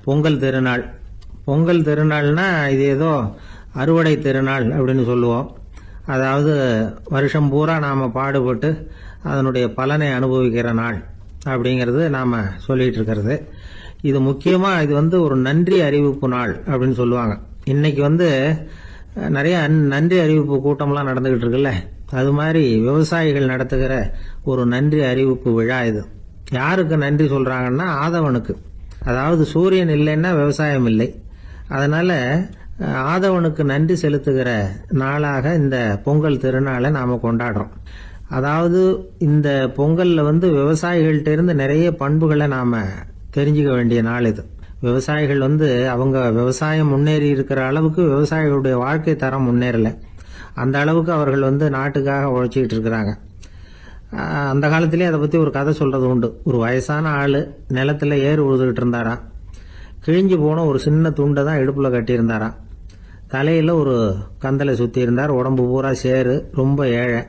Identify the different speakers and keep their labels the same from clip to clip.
Speaker 1: பொங்கல் திருநாள். பொங்கல் திருநாள்னா இது ஏதோ அறுவடை திருநாள் அப்படின்னு சொல்லுவோம். அதாவது வருஷம் பூரா நாம் பாடுபட்டு அதனுடைய பலனை அனுபவிக்கிற நாள் அப்படிங்கிறது நாம் சொல்லிட்டு இருக்கிறது. இது முக்கியமாக இது ஒரு நன்றி அறிவிப்பு நாள் அப்படின்னு சொல்லுவாங்க. இன்னைக்கு நிறைய நன்றி அறிவிப்பு கூட்டம்லாம் நடந்துகிட்டு இருக்குல்ல, அது மாதிரி விவசாயிகள் நடத்துகிற ஒரு நன்றி அறிவிப்பு விழா இது. யாருக்கு நன்றி சொல்றாங்கன்னா ஆதவனுக்கு. அதாவது சூரியன் இல்லைன்னா விவசாயம் இல்லை. அதனால ஆதவனுக்கு நன்றி செலுத்துகிற நாளாக இந்த பொங்கல் திருநாளை நாம கொண்டாடுறோம். அதாவது இந்த பொங்கல்ல விவசாயிகள்ட்ட இருந்து நிறைய பண்புகளை நாம தெரிஞ்சுக்க வேண்டிய நாள் இது. விவசாயிகள் அவங்க விவசாயம் முன்னேறி இருக்கிற அளவுக்கு விவசாயிகளுடைய வாழ்க்கை தரம் முன்னேறல. அந்த அளவுக்கு அவர்கள் நாட்டுக்காக உழைச்சிக்கிட்டு இருக்கிறாங்க. அந்த காலத்திலே அதை பத்தி ஒரு கதை சொல்றது உண்டு. ஒரு வயசான ஆளு நிலத்துல ஏறு உழுதுகிட்டு இருந்தாராம். கிழிஞ்சு போன ஒரு சின்ன துண்டை தான் இடுப்புல கட்டியிருந்தாராம். தலையில ஒரு கந்தலை சுத்தி இருந்தார். உடம்பு பூரா சேரு, ரொம்ப ஏழை.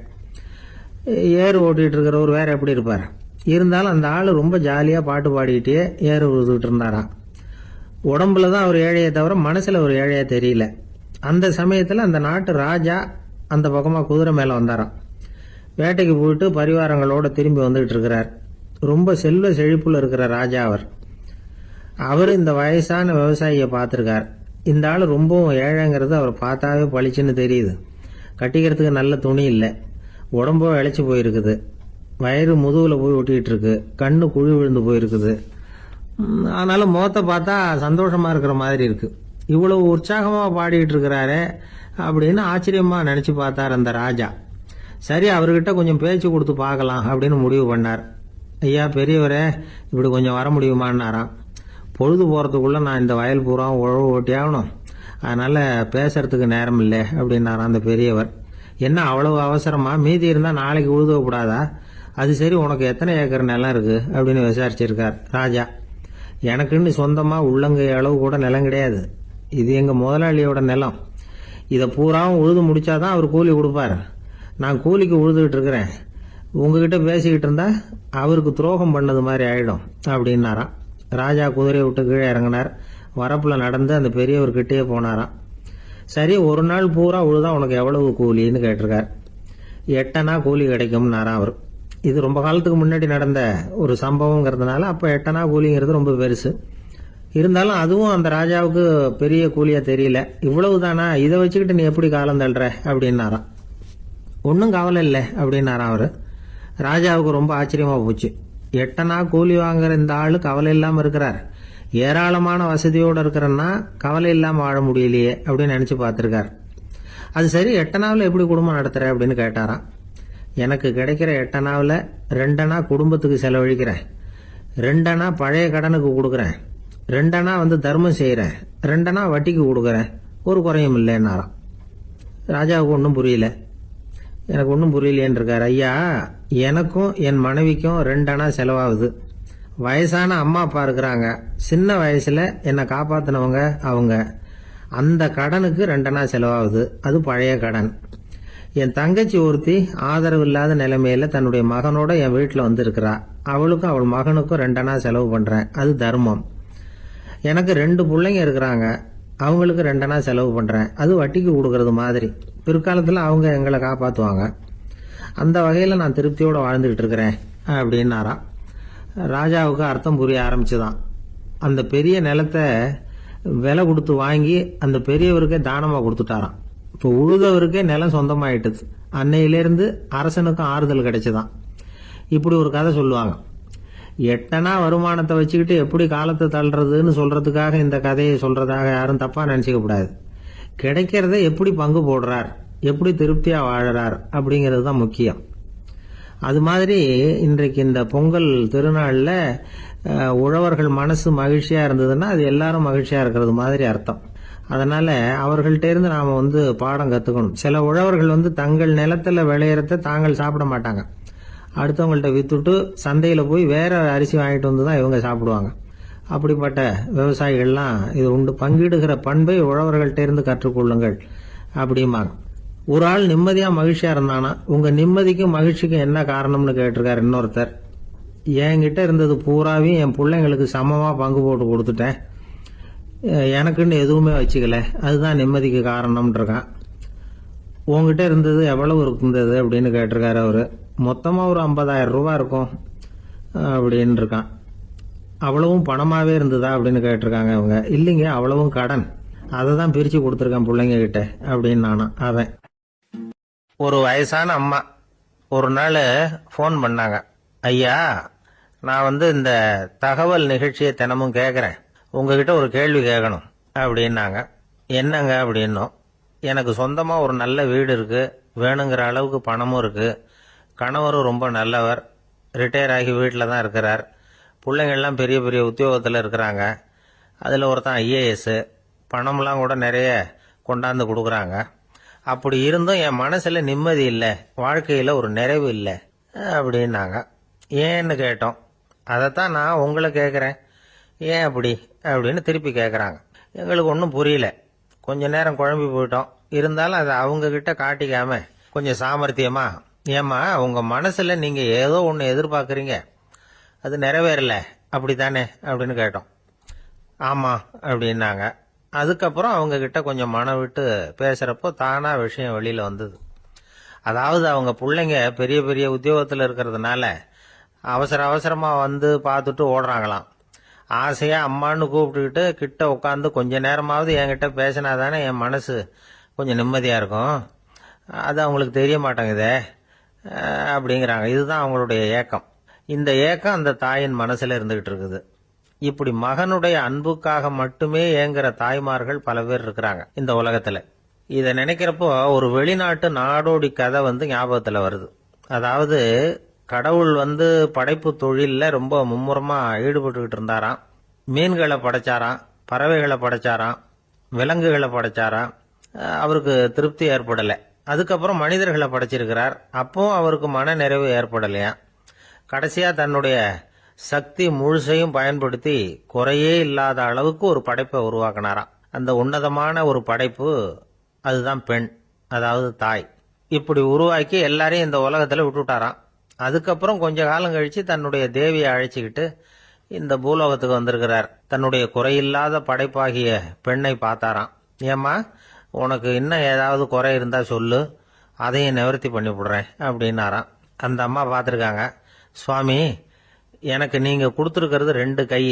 Speaker 1: ஏறு ஓட்டிட்டு இருக்கிறவர் வேற எப்படி இருப்பார்? இருந்தாலும் அந்த ஆளு ரொம்ப ஜாலியா பாட்டு பாடிக்கிட்டே ஏறு உழுதுகிட்டு இருந்தாராம். உடம்புல தான் அவர் ஏழையை தவிர மனசுல ஒரு ஏழையா தெரியல. அந்த சமயத்துல அந்த நாட்டு ராஜா அந்த பக்கமா குதிரை மேல வந்தாராம். வேட்டைக்கு போயிட்டு பரிவாரங்களோட திரும்பி வந்துகிட்டு இருக்கிறார். ரொம்ப செல்வ செழிப்புல இருக்கிற ராஜா அவர் இந்த வயசான விவசாயியை பார்த்திருக்கார். இந்த ஆள் ரொம்பவும் ஏழைங்கிறது அவர் பார்த்தாவே பளிச்சுன்னு தெரியுது. கட்டிக்கிறதுக்கு நல்ல துணி இல்லை, உடம்போ இழைச்சி போயிருக்குது, வயிறு முதுகுல போய் ஒட்டிக்கிட்டு இருக்கு, கண்ணு குழி விழுந்து போயிருக்குது. ஆனாலும் முகத்தை பார்த்தா சந்தோஷமா இருக்கிற மாதிரி இருக்கு. இவ்வளவு உற்சாகமா பாடிட்டு இருக்கிறாரே அப்படின்னு ஆச்சரியமா நினைச்சு பார்த்தார் அந்த ராஜா. சரி, அவர்கிட்ட கொஞ்சம் பேச்சு கொடுத்து பார்க்கலாம் அப்படின்னு முடிவு பண்ணார். ஐயா பெரியவரே, இப்படி கொஞ்சம் வர முடியுமான்னாராம். பொழுது போறதுக்குள்ள நான் இந்த வயல் பூரா உழவு ஓட்டி ஆகணும், அதனால பேசுறதுக்கு நேரம் இல்லை அப்படின்னாராம் அந்த பெரியவர். என்ன அவ்வளவு அவசரமா? மீதி இருந்தா நாளைக்கு உழுத கூடாதா? அது சரி, உனக்கு எத்தனை ஏக்கர் நிலம் இருக்கு அப்படின்னு விசாரிச்சிருக்கார் ராஜா. எனக்குன்னு சொந்தமா உள்ளங்கை அளவு கூட நிலம் கிடையாது. இது எங்க முதலாளியோட நிலம். இதை பூராவும் உழுது முடிச்சாதான் அவர் கூலி கொடுப்பார். நான் கூலிக்கு உழுதுகிட்டு இருக்கிறேன். உங்ககிட்ட பேசிக்கிட்டு இருந்தா அவருக்கு துரோகம் பண்ணது மாதிரி ஆயிடும் அப்படின்னாராம். ராஜா குதிரையை விட்டு கீழே இறங்கினார். வரப்புல நடந்து அந்த பெரியவர்கிட்டயே போனாராம். சரி, ஒரு நாள் பூரா உழுதா உனக்கு எவ்வளவு கூலின்னு கேட்டிருக்கார். 8 அணா கூலி கிடைக்கும்னாராம் அவர். இது ரொம்ப காலத்துக்கு முன்னாடி நடந்த ஒரு சம்பவங்கிறதுனால அப்ப 8 அணா கூலிங்கிறது ரொம்ப பெருசு. இருந்தாலும் அதுவும் அந்த ராஜாவுக்கு பெரிய கூலியா தெரியல. இவ்வளவுதானா, இதை வச்சுக்கிட்டு நீ எப்படி காலம் தள்ளுற அப்படின்னாராம். ஒன்னும் கவலை இல்லை அப்படின்னாராம் அவரு. ராஜாவுக்கு ரொம்ப ஆச்சரியமா போச்சு. 8 அணா கூலி வாங்குற இந்த ஆளு கவலை இல்லாம இருக்கிறார், ஏராளமான வசதியோட இருக்கிறன்னா கவலை இல்லாம வாழ முடியலையே அப்படின்னு நினைச்சு பார்த்திருக்கார். அது சரி, 8 அணாவில் எப்படி குடும்பம் நடத்துற அப்படின்னு கேட்டாராம். எனக்கு கிடைக்கிற 8 அணாவில் 2 அணா குடும்பத்துக்கு செலவழிக்கிறேன், 2 அணா பழைய கடனுக்கு கொடுக்கறேன், 2 அணா தர்மம் செய்யறேன், 2 அணா வட்டிக்கு கொடுக்கறேன், ஒரு குறையும் இல்லைன்னாராம். ராஜாவுக்கு ஒன்றும் புரியல. எனக்கு ஒன்றும் புரியலேன்னு இருக்காரு. ஐயா, எனக்கும் என் மனைவிக்கும் 2 அணா செலவாகுது. வயசான அம்மா அப்பா இருக்கிறாங்க, சின்ன வயசுல என்னை காப்பாத்தினவங்க அவங்க. அந்த கடனுக்கு 2 அணா செலவாகுது, அது பழைய கடன். என் தங்கச்சி ஒருத்தி ஆதரவு இல்லாத நிலைமையில தன்னுடைய மகனோட என் வீட்டுல இருக்கிறா. அவளுக்கும் அவள் மகனுக்கும் 2 அணா செலவு பண்றேன், அது தர்மம். எனக்கு 2 பிள்ளைங்க இருக்கிறாங்க, அவங்களுக்கு 2 அணா செலவு பண்றேன், அது வட்டிக்கு கொடுக்கறது மாதிரி. பிற்காலத்துல அவங்க எங்களை காப்பாத்துவாங்க. அந்த வகையில நான் திருப்தியோட வாழ்ந்துகிட்டு இருக்கிறேன் அப்படின்னாராம். ராஜாவுக்கு அர்த்தம் புரிய ஆரம்பிச்சுதான். அந்த பெரிய நிலத்தை விலை கொடுத்து வாங்கி அந்த பெரியவருக்கே தானமா கொடுத்துட்டாராம். இப்போ உழுதவருக்கே நிலம் சொந்தமாயிட்டது. அன்னையிலிருந்து அரசனுக்கும் ஆறுதல் கிடைச்சுதான். இப்படி ஒரு கதை சொல்லுவாங்க. 8 அணா வருமானத்தை வச்சுக்கிட்டு எப்படி காலத்தை தள்ளுறதுன்னு சொல்றதுக்காக இந்த கதையை சொல்றதாக யாரும் தப்பா நினைச்சுக்க கூடாது. கிடைக்கிறத எப்படி பங்கு போடுறார், எப்படி திருப்தியா வாழறார் அப்படிங்கிறது தான் முக்கியம். அது மாதிரி இன்றைக்கு இந்த பொங்கல் திருநாள்ல உழவர்கள் மனசு மகிழ்ச்சியா இருந்ததுன்னா அது எல்லாரும் மகிழ்ச்சியா இருக்கிறது மாதிரி அர்த்தம். அதனால அவர்கள்ட்ட இருந்து நாம பாடம் கத்துக்கணும். சில உழவர்கள் தங்கள் நிலத்துல விளையறத தாங்கள் சாப்பிட மாட்டாங்க, அடுத்தவங்கள்ட்ட வித்துட்டு சந்தையில போய் வேற அரிசி வாங்கிட்டு வந்துதான் இவங்க சாப்பிடுவாங்க. அப்படிப்பட்ட விவசாயிகள்லாம் இது உண்டு. பங்கிடுகிற பண்பை உழவர்கள்ட்ட இருந்து கற்றுக்கொள்ளுங்கள் அப்படிம்பாங்க. ஒரு ஆள் நிம்மதியா மகிழ்ச்சியா இருந்தானா, உங்க நிம்மதிக்கும் மகிழ்ச்சிக்கும் என்ன காரணம்னு கேட்டிருக்காரு இன்னொருத்தர். என்கிட்ட இருந்தது பூராவையும் என் பிள்ளைங்களுக்கு சமமா பங்கு போட்டு கொடுத்துட்டேன், எனக்குன்னு எதுவுமே வச்சுக்கல, அதுதான் நிம்மதிக்கு காரணம்ன்றிருக்கான். உங்ககிட்ட இருந்தது எவ்வளவு இருந்தது அப்படின்னு கேட்டிருக்காரு அவரு. மொத்தமாக ஒரு 50,000 ரூபா இருக்கும் அப்படின்னு இருக்கான். அவ்வளவும் பணமாகவே இருந்ததா அப்படின்னு கேட்டிருக்காங்க அவங்க. இல்லைங்க, அவ்வளவும் கடன், அதை தான் பிரித்து கொடுத்துருக்கேன் பிள்ளைங்க கிட்ட அப்படின்னு நானும். அவன் ஒரு வயசான அம்மா ஒரு நாள் ஃபோன் பண்ணாங்க. ஐயா, நான் இந்த தகவல் நிகழ்ச்சியை தினமும் கேட்குறேன், உங்ககிட்ட ஒரு கேள்வி கேட்கணும் அப்படின்னாங்க. என்னங்க அப்படின்னோம். எனக்கு சொந்தமாக ஒரு நல்ல வீடு இருக்குது, வேணுங்கிற அளவுக்கு பணமும் இருக்குது, கணவரும் ரொம்ப நல்லவர், ரிட்டையர் ஆகி வீட்டில் தான் இருக்கிறார், பிள்ளைங்கள்லாம் பெரிய பெரிய உத்தியோகத்தில் இருக்கிறாங்க, அதில் ஒருத்தன் ஐஏஎஸ், பணம்லாம் கூட நிறைய கொண்டாந்து கொடுக்குறாங்க. அப்படி இருந்தும் என் மனசில் நிம்மதி இல்லை, வாழ்க்கையில் ஒரு நிறைவு இல்லை அப்படின்னாங்க. ஏன்னு கேட்டோம். அதைத்தான் நான் உங்களை கேட்குறேன், ஏன் அப்படி அப்படின்னு திருப்பி கேட்குறாங்க. எங்களுக்கு ஒன்றும் புரியல, கொஞ்ச நேரம் குழம்பி போயிட்டோம். இருந்தாலும் அதை அவங்கக்கிட்ட காட்டிக்காம கொஞ்சம் சாமர்த்தியமா, ஏம்மா உங்கள் மனசில் நீங்கள் ஏதோ ஒன்று எதிர்பார்க்குறீங்க, அது நிறைவேறல அப்படி தானே அப்படின்னு கேட்டோம். ஆமாம் அப்படின்னாங்க. அதுக்கப்புறம் அவங்கக்கிட்ட கொஞ்சம் மனம் விட்டு பேசுகிறப்போ தானாக விஷயம் வெளியில் வந்தது. அதாவது அவங்க பிள்ளைங்க பெரிய பெரிய உத்தியோகத்தில் இருக்கிறதுனால அவசர அவசரமாக வந்து பார்த்துட்டு ஓடுறாங்களாம். ஆசையாக அம்மான்னு கூப்பிட்டுக்கிட்டு கிட்ட உட்காந்து கொஞ்ச நேரமாவது என்கிட்ட பேசினா தானே என் மனசு கொஞ்சம் நிம்மதியாக இருக்கும், அது அவங்களுக்கு தெரிய மாட்டேங்குதே அப்படிங்கிறாங்க. இதுதான் அவங்களுடைய ஏக்கம். இந்த ஏக்கம் அந்த தாயின் மனசில் இருந்துகிட்டு இருக்குது. இப்படி மகனுடைய அன்புக்காக மட்டுமே ஏங்குற தாய்மார்கள் பல பேர் இருக்கிறாங்க இந்த உலகத்தில். இதை நினைக்கிறப்போ ஒரு வெளிநாட்டு நாடோடி கதை ஞாபகத்தில் வருது. அதாவது கடவுள் படைப்பு தொழிலில் ரொம்ப மும்முரமாக ஈடுபட்டுக்கிட்டு இருந்தாராம். மீன்களை படைச்சாராம், பறவைகளை படைச்சாராம், விலங்குகளை படைச்சாராம். அவருக்கு திருப்தி ஏற்படலை. அதுக்கப்புறம் மனிதர்களை படைச்சிருக்கிறார். அப்பவும் அவருக்கு மன நிறைவு ஏற்படலையா. கடைசியாக தன்னுடைய சக்தி முழுசையும் பயன்படுத்தி குறையே இல்லாத அளவுக்கு ஒரு படைப்பை உருவாக்கினாராம். அந்த உன்னதமான ஒரு படைப்பு அதுதான் பெண், அதாவது தாய். இப்படி உருவாக்கி எல்லாரையும் இந்த உலகத்தில் விட்டுவிட்டாராம். அதுக்கப்புறம் கொஞ்ச காலம் கழிச்சு தன்னுடைய தேவியை அழைச்சிக்கிட்டு இந்த பூலோகத்துக்கு வந்திருக்கிறார். தன்னுடைய குறையில்லாத படைப்பாகிய பெண்ணை பார்த்தாராம். ஏம்மா, உனக்கு இன்னும் ஏதாவது குறை இருந்தா சொல்லு, அதையும் நிவர்த்தி பண்ணி விடுறேன் அப்படின்னாராம். அந்த அம்மா பார்த்துருக்காங்க. சுவாமி, எனக்கு நீங்க கொடுத்துருக்கிறது 2 கை,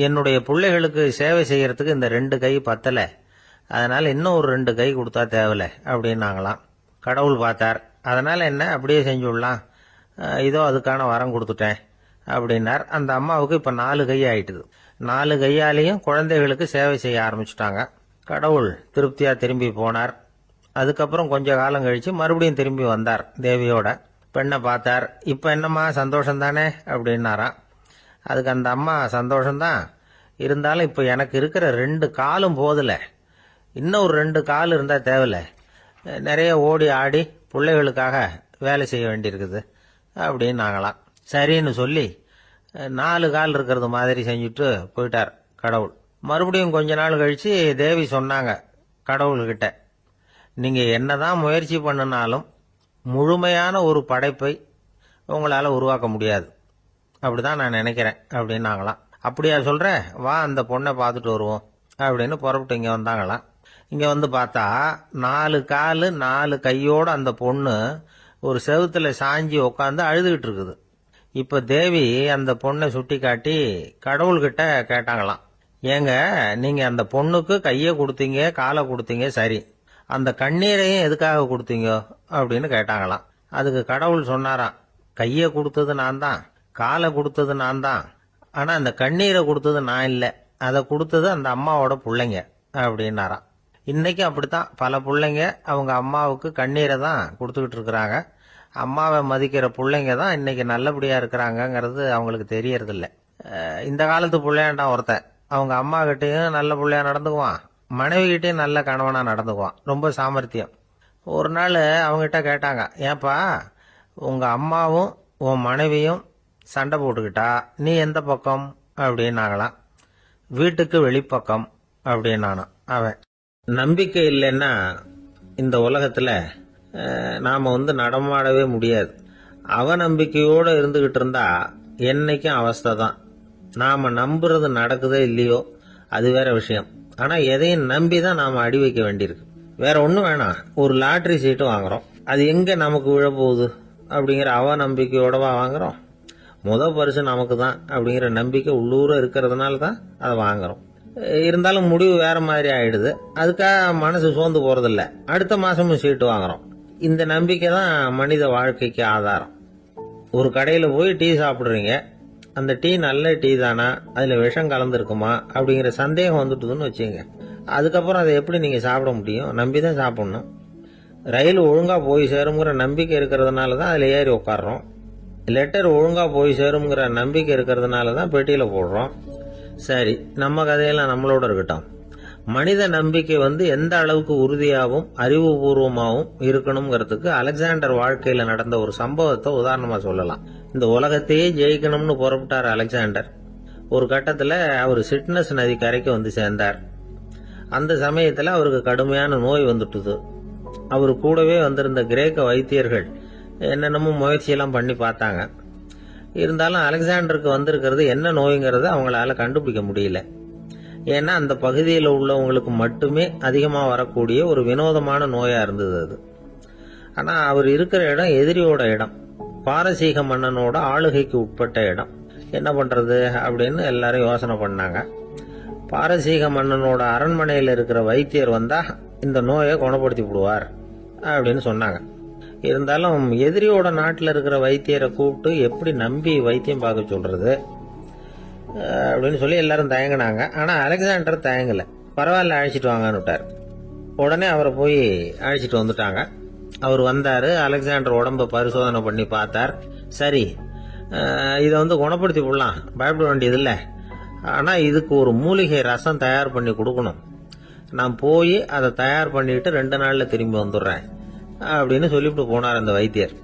Speaker 1: என்னுடைய பிள்ளைகளுக்கு சேவை செய்யறதுக்கு இந்த 2 கை பத்தலை, அதனால இன்னும் ஒரு 2 கை கொடுத்தா தேவலை அப்படின்னாங்களாம். கடவுள் பார்த்தார். அதனால என்ன, அப்படியே செஞ்சு விடலாம், இதோ அதுக்கான வரம் கொடுத்துட்டேன் அப்படின்னார். அந்த அம்மாவுக்கு இப்போ 4 கை ஆயிட்டுது. 4 கையாலையும் குழந்தைகளுக்கு சேவை செய்ய ஆரம்பிச்சுட்டாங்க. கடவுள் திருப்தியா திரும்பி போனார். அதுக்கப்புறம் கொஞ்ச காலம் கழிச்சு மறுபடியும் திரும்பி வந்தார் தேவியோட. பெண்ணை பார்த்தார். இப்போ என்னம்மா சந்தோஷம் தானே அப்படின்னாராம். அதுக்கு அந்த அம்மா, சந்தோஷம்தான், இருந்தாலும் இப்போ எனக்கு இருக்கிற 2 காலும் போதில்லை, இன்னும் ஒரு 2 கால் இருந்தால் தேவையில்லை, நிறைய ஓடி ஆடி பிள்ளைகளுக்காக வேலை செய்ய வேண்டியிருக்குது அப்படின்னாங்களாம். சரின்னு சொல்லி 4 கால் இருக்கிறது மாதிரி செஞ்சுட்டு போயிட்டார் கடவுள். மறுபடியும் கொஞ்ச நாள் கழிச்சு தேவி சொன்னாங்க கடவுள்கிட்ட, நீங்கள் என்னதான் முயற்சி பண்ணினாலும் முழுமையான ஒரு படைப்பை உங்களால் உருவாக்க முடியாது, அப்படிதான் நான் நினைக்கிறேன் அப்படின்னாங்களாம். அப்படியா சொல்ற, வா அந்த பொண்ணை பார்த்துட்டு வருவோம் அப்படின்னு புறப்பட்டு இங்கே வந்தாங்களாம். இங்கே பார்த்தா 4 கால் 4 கையோடு அந்த பொண்ணு ஒரு செவுத்துல சாஞ்சி உட்காந்து அழுதுகிட்டு இருக்குது. இப்போ தேவி அந்த பொண்ணை சுட்டி காட்டி கடவுள்கிட்ட கேட்டாங்களாம், ஏங்க நீங்கள் அந்த பொண்ணுக்கு கையை கொடுத்தீங்க, காலை கொடுத்தீங்க, சரி, அந்த கண்ணீரையும் எதுக்காக கொடுத்தீங்க அப்படின்னு கேட்டாங்களாம். அதுக்கு கடவுள் சொன்னாராம், கையை கொடுத்தது நான் தான், காலை கொடுத்தது நான் தான், ஆனால் அந்த கண்ணீரை கொடுத்தது நான் இல்லை, அதை கொடுத்தது அந்த அம்மாவோட பிள்ளைங்க அப்படின்னாராம். இன்னைக்கும் அப்படித்தான் பல பிள்ளைங்க அவங்க அம்மாவுக்கு கண்ணீரை தான் கொடுத்துக்கிட்டு இருக்கிறாங்க. அம்மாவை மதிக்கிற பிள்ளைங்க தான் இன்னைக்கு நல்லபடியாக இருக்கிறாங்கங்கிறது அவங்களுக்கு தெரியறதில்ல. இந்த காலத்து பிள்ளையாண்டான் ஒருத்தன் அவங்க அம்மா கிட்டேயும் நல்ல பிள்ளையா நடந்துக்குவான், மனைவி கிட்டேயும் நல்ல கணவனாக நடந்துக்குவான், ரொம்ப சாமர்த்தியம். ஒரு நாள் அவங்ககிட்ட கேட்டாங்க, ஏப்பா உங்கள் அம்மாவும் உன் மனைவியும் சண்டை போட்டுக்கிட்டா நீ எந்த பக்கம் அப்படின்னாங்களாம். வீட்டுக்கு வெளிப்பக்கம் அப்படின்னானான் அவன். நம்பிக்கை இல்லைன்னா இந்த உலகத்தில் நாம் நடமாடவே முடியாது. அவநம்பிக்கையோடு இருந்துகிட்டு இருந்தா என்னைக்கும் அவஸ்தை தான். நாம் நம்புறது நடக்குதோ இல்லையோ அது வேற விஷயம். ஆனா எதையும் நம்பி தான் நாம அடி வைக்க வேண்டியிருக்கு. வேற ஒன்றும் வேணாம், ஒரு லாட்டரி சீட்டு வாங்குறோம், அது எங்க நமக்கு விழப்போகுது அப்படிங்கிற அவநம்பிக்கையோடவா வாங்குறோம்? பரிசு நமக்கு தான் அப்படிங்கிற நம்பிக்கை உள்ளூர இருக்கிறதுனால தான் அதை வாங்குறோம். இருந்தாலும் முடிவு வேற மாதிரி ஆயிடுது. அதுக்காக மனசு சோர்ந்து போறதில்ல, அடுத்த மாசமும் சீட்டு வாங்குறோம். இந்த நம்பிக்கை தான் மனித வாழ்க்கைக்கு ஆதாரம். ஒரு கடையில் போய் டீ சாப்பிட்றீங்க, அந்த டீ நல்ல டீ தானா, அதில் விஷம் கலந்துருக்குமா அப்படிங்கிற சந்தேகம் வந்துட்டுதுன்னு வச்சுங்க. அதுக்கப்புறம் அதை எப்படி நீங்கள் சாப்பிட முடியும்? நம்பி தான் சாப்பிட்ணும். ரயில் ஒழுங்காக போய் சேருங்கிற நம்பிக்கை இருக்கிறதுனால தான் அதில் ஏறி உட்காடுறோம். லெட்டர் ஒழுங்காக போய் சேருங்கிற நம்பிக்கை இருக்கிறதுனால தான் பெட்டியில் போடுறோம். சரி, நம்ம கதையெல்லாம் நம்மளோட இருக்கட்டும். மனித நம்பிக்கை எந்த அளவுக்கு உறுதியாகவும் அறிவுபூர்வமாகவும் இருக்கணுங்கிறதுக்கு அலெக்சாண்டர் வாழ்க்கையில் நடந்த ஒரு சம்பவத்தை உதாரணமாக சொல்லலாம். இந்த உலகத்தையே ஜெயிக்கணும்னு புறப்பட்டார் அலெக்சாண்டர். ஒரு கட்டத்தில் அவர் சிட்னஸ் நதி கரைக்கு சேர்ந்தார். அந்த சமயத்தில் அவருக்கு கடுமையான நோய் வந்துட்டுது. அவர் கூடவே வந்திருந்த கிரேக்க வைத்தியர்கள் என்னென்னமோ முயற்சியெல்லாம் பண்ணி பார்த்தாங்க. இருந்தாலும் அலெக்சாண்டருக்கு வந்திருக்கிறது என்ன நோய்ங்கிறத அவங்களால கண்டுபிடிக்க முடியல. ஏன்னா அந்த பகுதியில் உள்ளவங்களுக்கு மட்டுமே அதிகமாக வரக்கூடிய ஒரு வினோதமான நோயா இருந்தது அது. ஆனால் அவர் இருக்கிற இடம் எதிரியோட இடம், பாரசீக மன்னனோட ஆளுகைக்கு உட்பட்ட இடம். என்ன பண்றது அப்படின்னு எல்லாரும் யோசனை பண்ணாங்க. பாரசீக மன்னனோட அரண்மனையில் இருக்கிற வைத்தியர் வந்தா இந்த நோயை குணப்படுத்தி விடுவார் அப்படின்னு சொன்னாங்க. இருந்தாலும் எதிரியோட நாட்டில் இருக்கிற வைத்தியரை கூப்பிட்டு எப்படி நம்பி வைத்தியம் பார்க்க சொல்றது அப்படின்னு சொல்லி எல்லாரும் தயங்கினாங்க. ஆனால் அலெக்சாண்டர் தயங்கலை. பரவாயில்ல, அழைச்சிட்டு வாங்கன்னு விட்டார். உடனே அவரை போய் அழைச்சிட்டு வந்துட்டாங்க. அவர் வந்தார். அலெக்சாண்டர் உடம்பை பரிசோதனை பண்ணி பார்த்தார். சரி, இதை குணப்படுத்தி விடலாம், பயப்பட வேண்டியதில்லை. ஆனால் இதுக்கு ஒரு மூலிகை ரசம் தயார் பண்ணி கொடுக்கணும். நான் போய் அதை தயார் பண்ணிட்டு 2 நாளில் திரும்பி வந்துடுறேன் அப்படின்னு சொல்லிவிட்டு போனார் அந்த வைத்தியர்.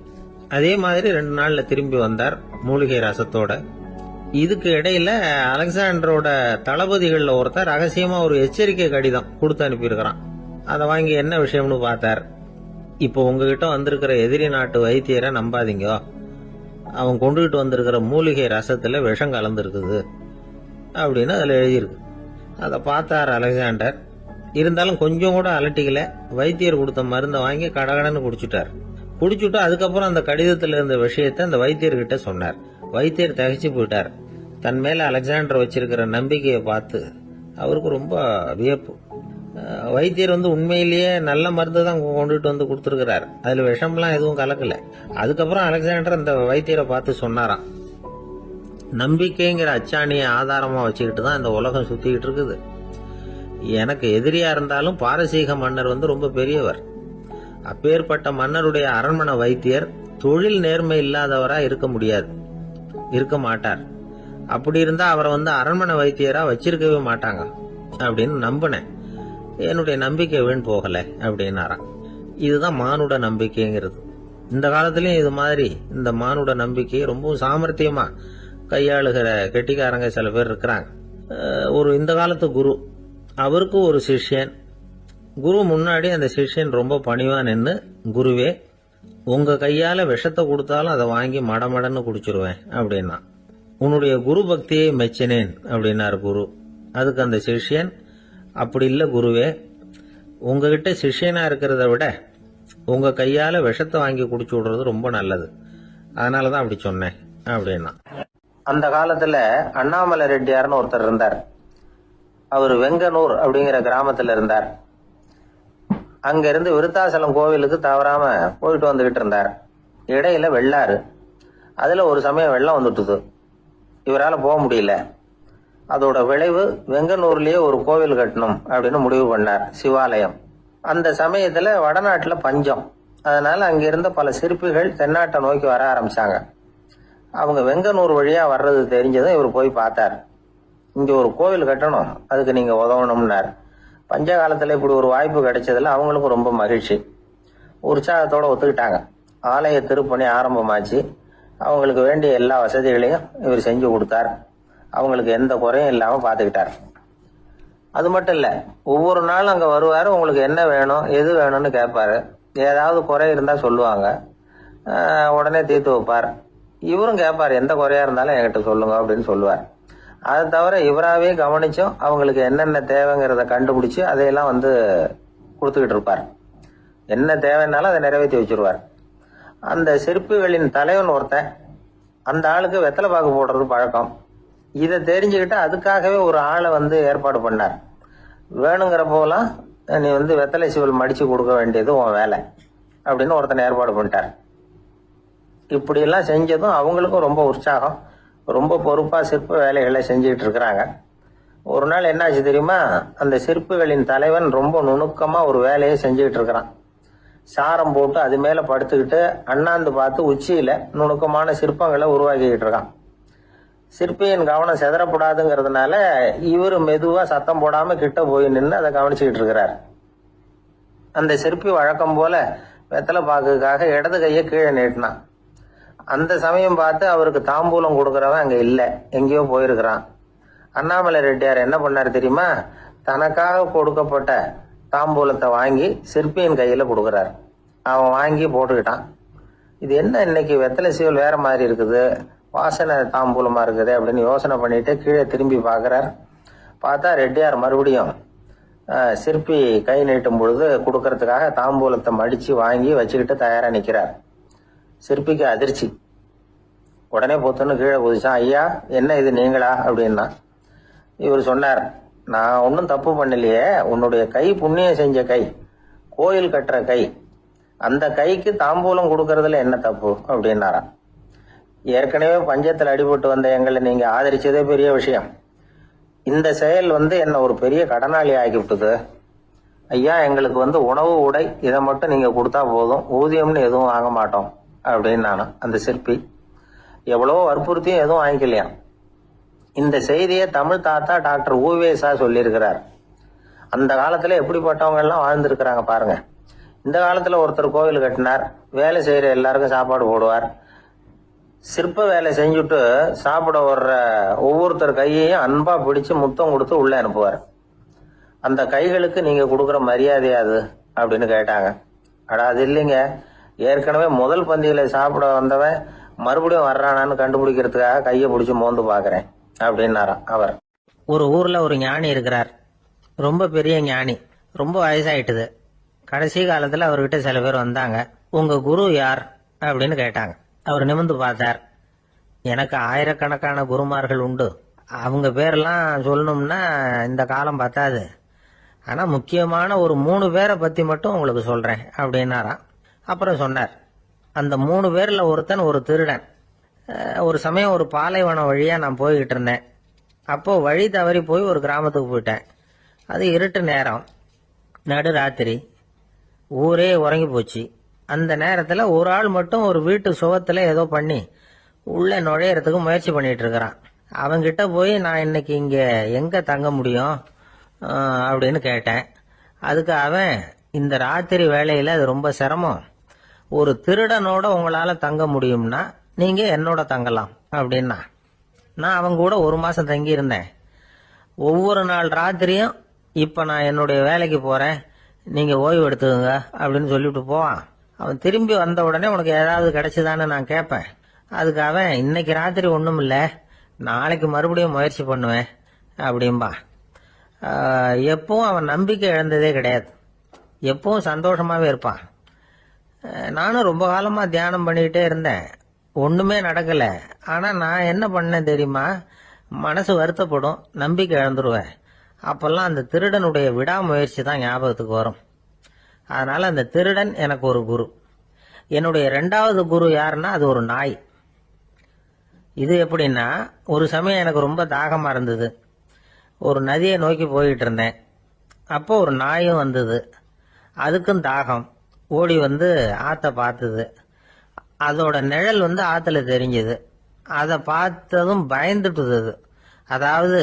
Speaker 1: அதே மாதிரி 2 நாளில் திரும்பி வந்தார் மூலிகை ரசத்தோட. இதுக்கு இடையில அலெக்சாண்டரோட தளபதிகளில் ஒருத்தர் ரகசியமா ஒரு எச்சரிக்கை கடிதம் கொடுத்து அனுப்பியிருக்கிறான். அதை வாங்கி என்ன விஷயம்னு பார்த்தார். இப்போ உங்ககிட்ட வந்திருக்கிற எதிரி நாட்டு வைத்தியரை நம்பாதீங்க, அவன் கொண்டுகிட்டு வந்திருக்கிற மூலிகை ரசத்துல விஷம் கலந்துருக்குது அப்படின்னு அதில் எழுதியிருக்கு. அதை பார்த்தார் அலெக்சாண்டர். இருந்தாலும் கொஞ்சம் கூட அலட்டிக்கல. வைத்தியர் கொடுத்த மருந்தை வாங்கி கடகடன்னு குடிச்சுட்டார். குடிச்சுட்டு அதுக்கப்புறம் அந்த கடிதத்தில் இருந்த விஷயத்தை அந்த வைத்தியர்கிட்ட சொன்னார். வைத்தியர் தகைச்சு போயிட்டார். தன் மேல அலெக்சாண்டர் வச்சிருக்கிற நம்பிக்கையை பார்த்து அவருக்கு ரொம்ப வியப்பு. வைத்தியர் உண்மையிலேயே நல்ல மருந்து தான் கொண்டுட்டு கொடுத்துருக்கிறார், அதுல விஷம்லாம் எதுவும் கலக்கல. அதுக்கப்புறம் அலெக்சாண்டர் அந்த வைத்தியரை பார்த்து சொன்னாராம், நம்பிக்கைங்கிற அச்சாணியை ஆதாரமா வச்சுக்கிட்டு தான் இந்த உலகம் சுத்திக்கிட்டு இருக்குது. எனக்கு எதிரியா இருந்தாலும் பாரசீக மன்னர் ரொம்ப பெரியவர். அப்பேற்பட்ட மன்னருடைய அரண்மனை வைத்தியர் தொழில் நேர்மை இல்லாதவரா இருக்க முடியாது, இருக்க மாட்டார். அப்படி இருந்தா அவரை அரண்மனை வைத்தியரா வச்சிருக்கவே மாட்டாங்க அப்படின்னு நம்பினேன். என்னுடைய நம்பிக்கை வீண் போகல அப்படின்னாராம். இதுதான் மானுட நம்பிக்கைங்கிறது. இந்த காலத்திலயும் இது மாதிரி இந்த மானுட நம்பிக்கையை ரொம்பவும் சாமர்த்தியமா கையாளுகிற கெட்டிக்காரங்க சில பேர் இருக்கிறாங்க. இந்த காலத்து குரு, அவருக்கு ஒரு சிஷ்யன். குரு முன்னாடி அந்த சிஷ்யன் ரொம்ப பணிவா நின்று, குருவே உங்க கையால விஷத்தை கொடுத்தாலும் அதை வாங்கி மடமடன்னு குடிச்சிருவேன் அப்படின்னா. உன்னுடைய குரு பக்தியை மெச்சினேன் அப்படின்னாரு குரு. அதுக்கு அந்த சிஷ்யன், அப்படி இல்லை குருவே, உங்ககிட்ட சிஷ்யனா இருக்கிறத விட உங்க கையால விஷத்தை வாங்கி குடிச்சு விடுறது ரொம்ப நல்லது, அதனாலதான் அப்படி சொன்னேன் அப்படின்னா. அந்த காலத்துல அண்ணாமலை ரெட்டியார்னு ஒருத்தர் இருந்தார். அவர் வெங்கனூர் அப்படிங்கிற கிராமத்துல இருந்தார். அங்க இருந்து விருத்தாசலம் கோவிலுக்கு தவறாம போயிட்டு வந்துகிட்டு இருந்தார். இடையில வெள்ளாறு, அதுல ஒரு சமயம் வெள்ளம் வந்துட்டுது. இவரால் போக முடியல. அதோட விளைவு வெங்கனூர்லயே ஒரு கோவில் கட்டணும் அப்படின்னு முடிவு பண்ணார், சிவாலயம். அந்த சமயத்துல வடநாட்டுல பஞ்சம். அதனால அங்க இருந்த பல சிற்பிகள் தென்னாட்டை நோக்கி வர ஆரம்பிச்சாங்க. அவங்க வெங்கனூர் வழியா வர்றது தெரிஞ்சதும் இவர் போய் பார்த்தார். இங்க ஒரு கோவில் கட்டணும், அதுக்கு நீங்க உதவணும்னார். பஞ்ச காலத்துல இப்படி ஒரு வாய்ப்பு கிடைச்சதுல அவங்களுக்கும் ரொம்ப மகிழ்ச்சி. உற்சாகத்தோட ஒத்துக்கிட்டாங்க. ஆலய திருப்பணி ஆரம்பமாச்சு. அவங்களுக்கு வேண்டிய எல்லா வசதிகளையும் இவர் செஞ்சு கொடுத்தார். அவங்களுக்கு எந்த குறையும் இல்லாம பாத்துக்கிட்டார். அது மட்டும் இல்ல, ஒவ்வொரு நாளும் அங்க வருவாரு. உங்களுக்கு என்ன வேணும், எது வேணும்னு கேட்பாரு. ஏதாவது குறை இருந்தா சொல்லுவாங்க, உடனே தீர்த்து வைப்பார். இவரும் கேட்பாரு, எந்த குறையா இருந்தாலும் என்கிட்ட சொல்லுங்க அப்படின்னு சொல்லுவார். அதை தவிர இவராகவே கவனிச்சும் அவங்களுக்கு என்னென்ன தேவைங்கிறத கண்டுபிடிச்சு அதையெல்லாம் கொடுத்துக்கிட்டு இருப்பார். என்ன தேவைன்னாலும் அதை நிறைவேற்றி வச்சிருவார். அந்த சிற்பிகளின் தலைவன் ஒருத்தன், அந்த ஆளுக்கு வெத்தலை பாக்கு போடுறது பழக்கம். இதை தெரிஞ்சுக்கிட்டு அதுக்காகவே ஒரு ஆளை ஏற்பாடு பண்ணார். வேணுங்கிற போலாம் நீ வெத்தலை சிவல் மடிச்சு கொடுக்க வேண்டியது உன் வேலை அப்படின்னு ஒருத்தனை ஏற்பாடு பண்ணிட்டார். இப்படியெல்லாம் செஞ்சதும் அவங்களுக்கும் ரொம்ப உற்சாகம். ரொம்ப பொறுப்பா சிற்ப வேலைகளை செஞ்சுக்கிட்டு இருக்கிறாங்க. ஒரு நாள் என்னாச்சு தெரியுமா? அந்த சிற்பிகளின் தலைவன் ரொம்ப நுணுக்கமா ஒரு வேலையை செஞ்சுக்கிட்டு இருக்கிறான். சாரம் போட்டு அது மேல படுத்துக்கிட்டு அண்ணாந்து பார்த்து உச்சியில நுணுக்கமான சிற்பங்களை உருவாக்கிக்கிட்டு இருக்கான். சிற்பியின் கவனம் செதறப்படாதுங்கிறதுனால இவரு மெதுவா சத்தம் போடாம கிட்ட போய் நின்று அதை கவனிச்சுக்கிட்டு இருக்கிறார். அந்த சிற்பி வழக்கம் போல வெத்தலை பாக்குக்காக இடது கையை கீழே நீட்டினான். அந்த சமயம் பார்த்து அவருக்கு தாம்பூலம் கொடுக்கறவன் அங்க இல்ல, எங்கேயோ போயிருக்கிறான். அண்ணாமலை ரெட்டியார் என்ன பண்ணாரு தெரியுமா? தனக்காக கொடுக்கப்பட்ட தாம்பூலத்தை வாங்கி சிற்பியின் கையில கொடுக்கறாரு. அவன் வாங்கி போட்டுக்கிட்டான். இது என்ன இன்னைக்கு வெத்தலை சீவல் வேற மாதிரி இருக்குது, வாசனை தாம்பூலமா இருக்குது அப்படின்னு யோசனை பண்ணிட்டு கீழே திரும்பி பாக்குறார். பார்த்தா ரெட்டியார் மறுபடியும் சிற்பி கை நீட்டும் பொழுது கொடுக்கறதுக்காக தாம்பூலத்தை மடிச்சு வாங்கி வச்சுக்கிட்டு தயாரா நிக்கிறார். சிற்பிக்கு அதிர்ச்சி. உடனே பொத்துன்னு கீழே குதிச்சான். ஐயா, என்ன இது நீங்களா அப்படின்னா. இவர் சொன்னார், நான் ஒன்னும் தப்பு பண்ணலையே, உன்னுடைய கை புண்ணியம் செஞ்ச கை, கோயில் கட்டுற கை, அந்த கைக்கு தாம்பூலம் கொடுக்கறதுல என்ன தப்பு அப்படின்னாராம். ஏற்கனவே பஞ்சத்தில் அடிபட்டு வந்த எங்களை நீங்க ஆதரிச்சதே பெரிய விஷயம். இந்த செயல் என்ன ஒரு பெரிய கடனாளி ஆகிவிட்டது. ஐயா, எங்களுக்கு உணவு உடை இதை மட்டும் நீங்க கொடுத்தா போதும், ஊதியம்னு எதுவும் வாங்க மாட்டோம் அப்படின்னு நானும். அந்த சிற்பி எவ்வளவோ வற்புறுத்தியும் எதுவும் வாங்கிக்கலையாம். இந்த செய்தியை தமிழ் தாத்தா டாக்டர் ஊவேசா சொல்லியிருக்கிறார். அந்த காலத்துல எப்படிப்பட்டவங்க எல்லாம் வாழ்ந்திருக்கிறாங்க பாருங்க. இந்த காலத்துல ஒருத்தர் கோவில் கட்டினார், வேலை செய்யற எல்லாருக்கும் சாப்பாடு போடுவார். சிற்ப வேலை செஞ்சுட்டு சாப்பிட வர்ற ஒவ்வொருத்தர் கையையும் அன்பா பிடிச்சு முத்தம் கொடுத்து உள்ள அனுப்புவார். அந்த கைகளுக்கு நீங்க கொடுக்குற மரியாதையாது அப்படின்னு கேட்டாங்க. அடா, அது இல்லைங்க, ஏற்கனவே முதல் பந்தியில சாப்பிட வந்தவன் மறுபடியும் வர்றானான்னு கண்டுபிடிக்கிறதுக்காக கையை பிடிச்சு மோந்து பாக்குறேன் அப்படின்னாராம் அவர். ஒரு ஊர்ல ஒரு ஞானி இருக்கிறார், ரொம்ப பெரிய ஞானி, ரொம்ப வயசாயிட்டுது. கடைசி காலத்துல அவர்கிட்ட சில பேர் வந்தாங்க. உங்க குரு யார் அப்படின்னு கேட்டாங்க. அவர் நிமிர்ந்து பார்த்தார். எனக்கு ஆயிரக்கணக்கான குருமார்கள் உண்டு, அவங்க பேரெல்லாம் சொல்லணும்னா இந்த காலம் பார்த்தாது. ஆனா முக்கியமான ஒரு 3 பேரை பத்தி மட்டும் உங்களுக்கு சொல்றேன் அப்படின்னாராம். அப்புறம் சொன்னார், அந்த 3 பேர்ல ஒருத்தன் ஒரு திருடன். ஒரு சமயம் ஒரு பாலைவனம் வழியா நான் போய்கிட்டு இருந்தேன். அப்போ வழி தவறி போய் ஒரு கிராமத்துக்கு போயிட்டேன். அது இருட்டு நேரம், நடு ராத்திரி, ஊரே உறங்கி போச்சு. அந்த நேரத்துல ஒரு ஆள் மட்டும் ஒரு வீட்டு சுவத்துல ஏதோ பண்ணி உள்ள நுழையறதுக்கு முயற்சி பண்ணிட்டு இருக்கிறான். அவன்கிட்ட போய் நான் இன்னைக்கு இங்க எங்க தங்க முடியும் அப்படின்னு கேட்டேன். அதுக்கு அவன், இந்த ராத்திரி வேளையில அது ரொம்ப சிரமம், ஒரு திருடனோட உங்களால தங்க முடியும்னா நீங்க என்னோட தங்கலாம் அப்படின்னா. நான் அவங்க கூட 1 மாசம் தங்கி இருந்தேன். ஒவ்வொரு நாள் ராத்திரியும் இப்ப நான் என்னுடைய வேலைக்கு போறேன், நீங்க ஓய்வு எடுத்துக்கங்க அப்படின்னு சொல்லிட்டு போவான். அவன் திரும்பி வந்த உடனே உனக்கு ஏதாவது கிடைச்சதான்னு நான் கேட்பேன். அதுக்கு அவன், இன்னைக்கு ராத்திரி ஒண்ணும் இல்ல, நாளைக்கு மறுபடியும் முயற்சி பண்ணுவேன் அப்படின்பா. எப்பவும் அவன் நம்பிக்கை இழந்ததே கிடையாது, எப்பவும் சந்தோஷமாவே இருப்பான். நானும் ரொம்ப காலமா தியானம் பண்ணிக்கிட்டே இருந்தேன், ஒண்ணுமே நடக்கல. ஆனா நான் என்ன பண்ணேன் தெரியுமா? மனசு வருத்தப்படும், நம்பிக்கை இழந்துருவேன். அப்பெல்லாம் அந்த திருடனுடைய விடாமுயற்சி தான் ஞாபகத்துக்கு வரும். அதனால அந்த திருடன் எனக்கு ஒரு குரு. என்னுடைய 2வது குரு யாருன்னா அது ஒரு நாய். இது எப்படின்னா, ஒரு சமயம் எனக்கு ரொம்ப தாகமா இருந்தது. ஒரு நதியை நோக்கி போயிட்டு இருந்தேன். அப்போ ஒரு நாயும் வந்தது. அதுக்கும் தாகம். ஓடி ஆத்த பார்த்தது. அதோட நிழல் ஆத்துல தெரிஞ்சது. அதை பார்த்ததும் பயந்துட்டுது. அது, அதாவது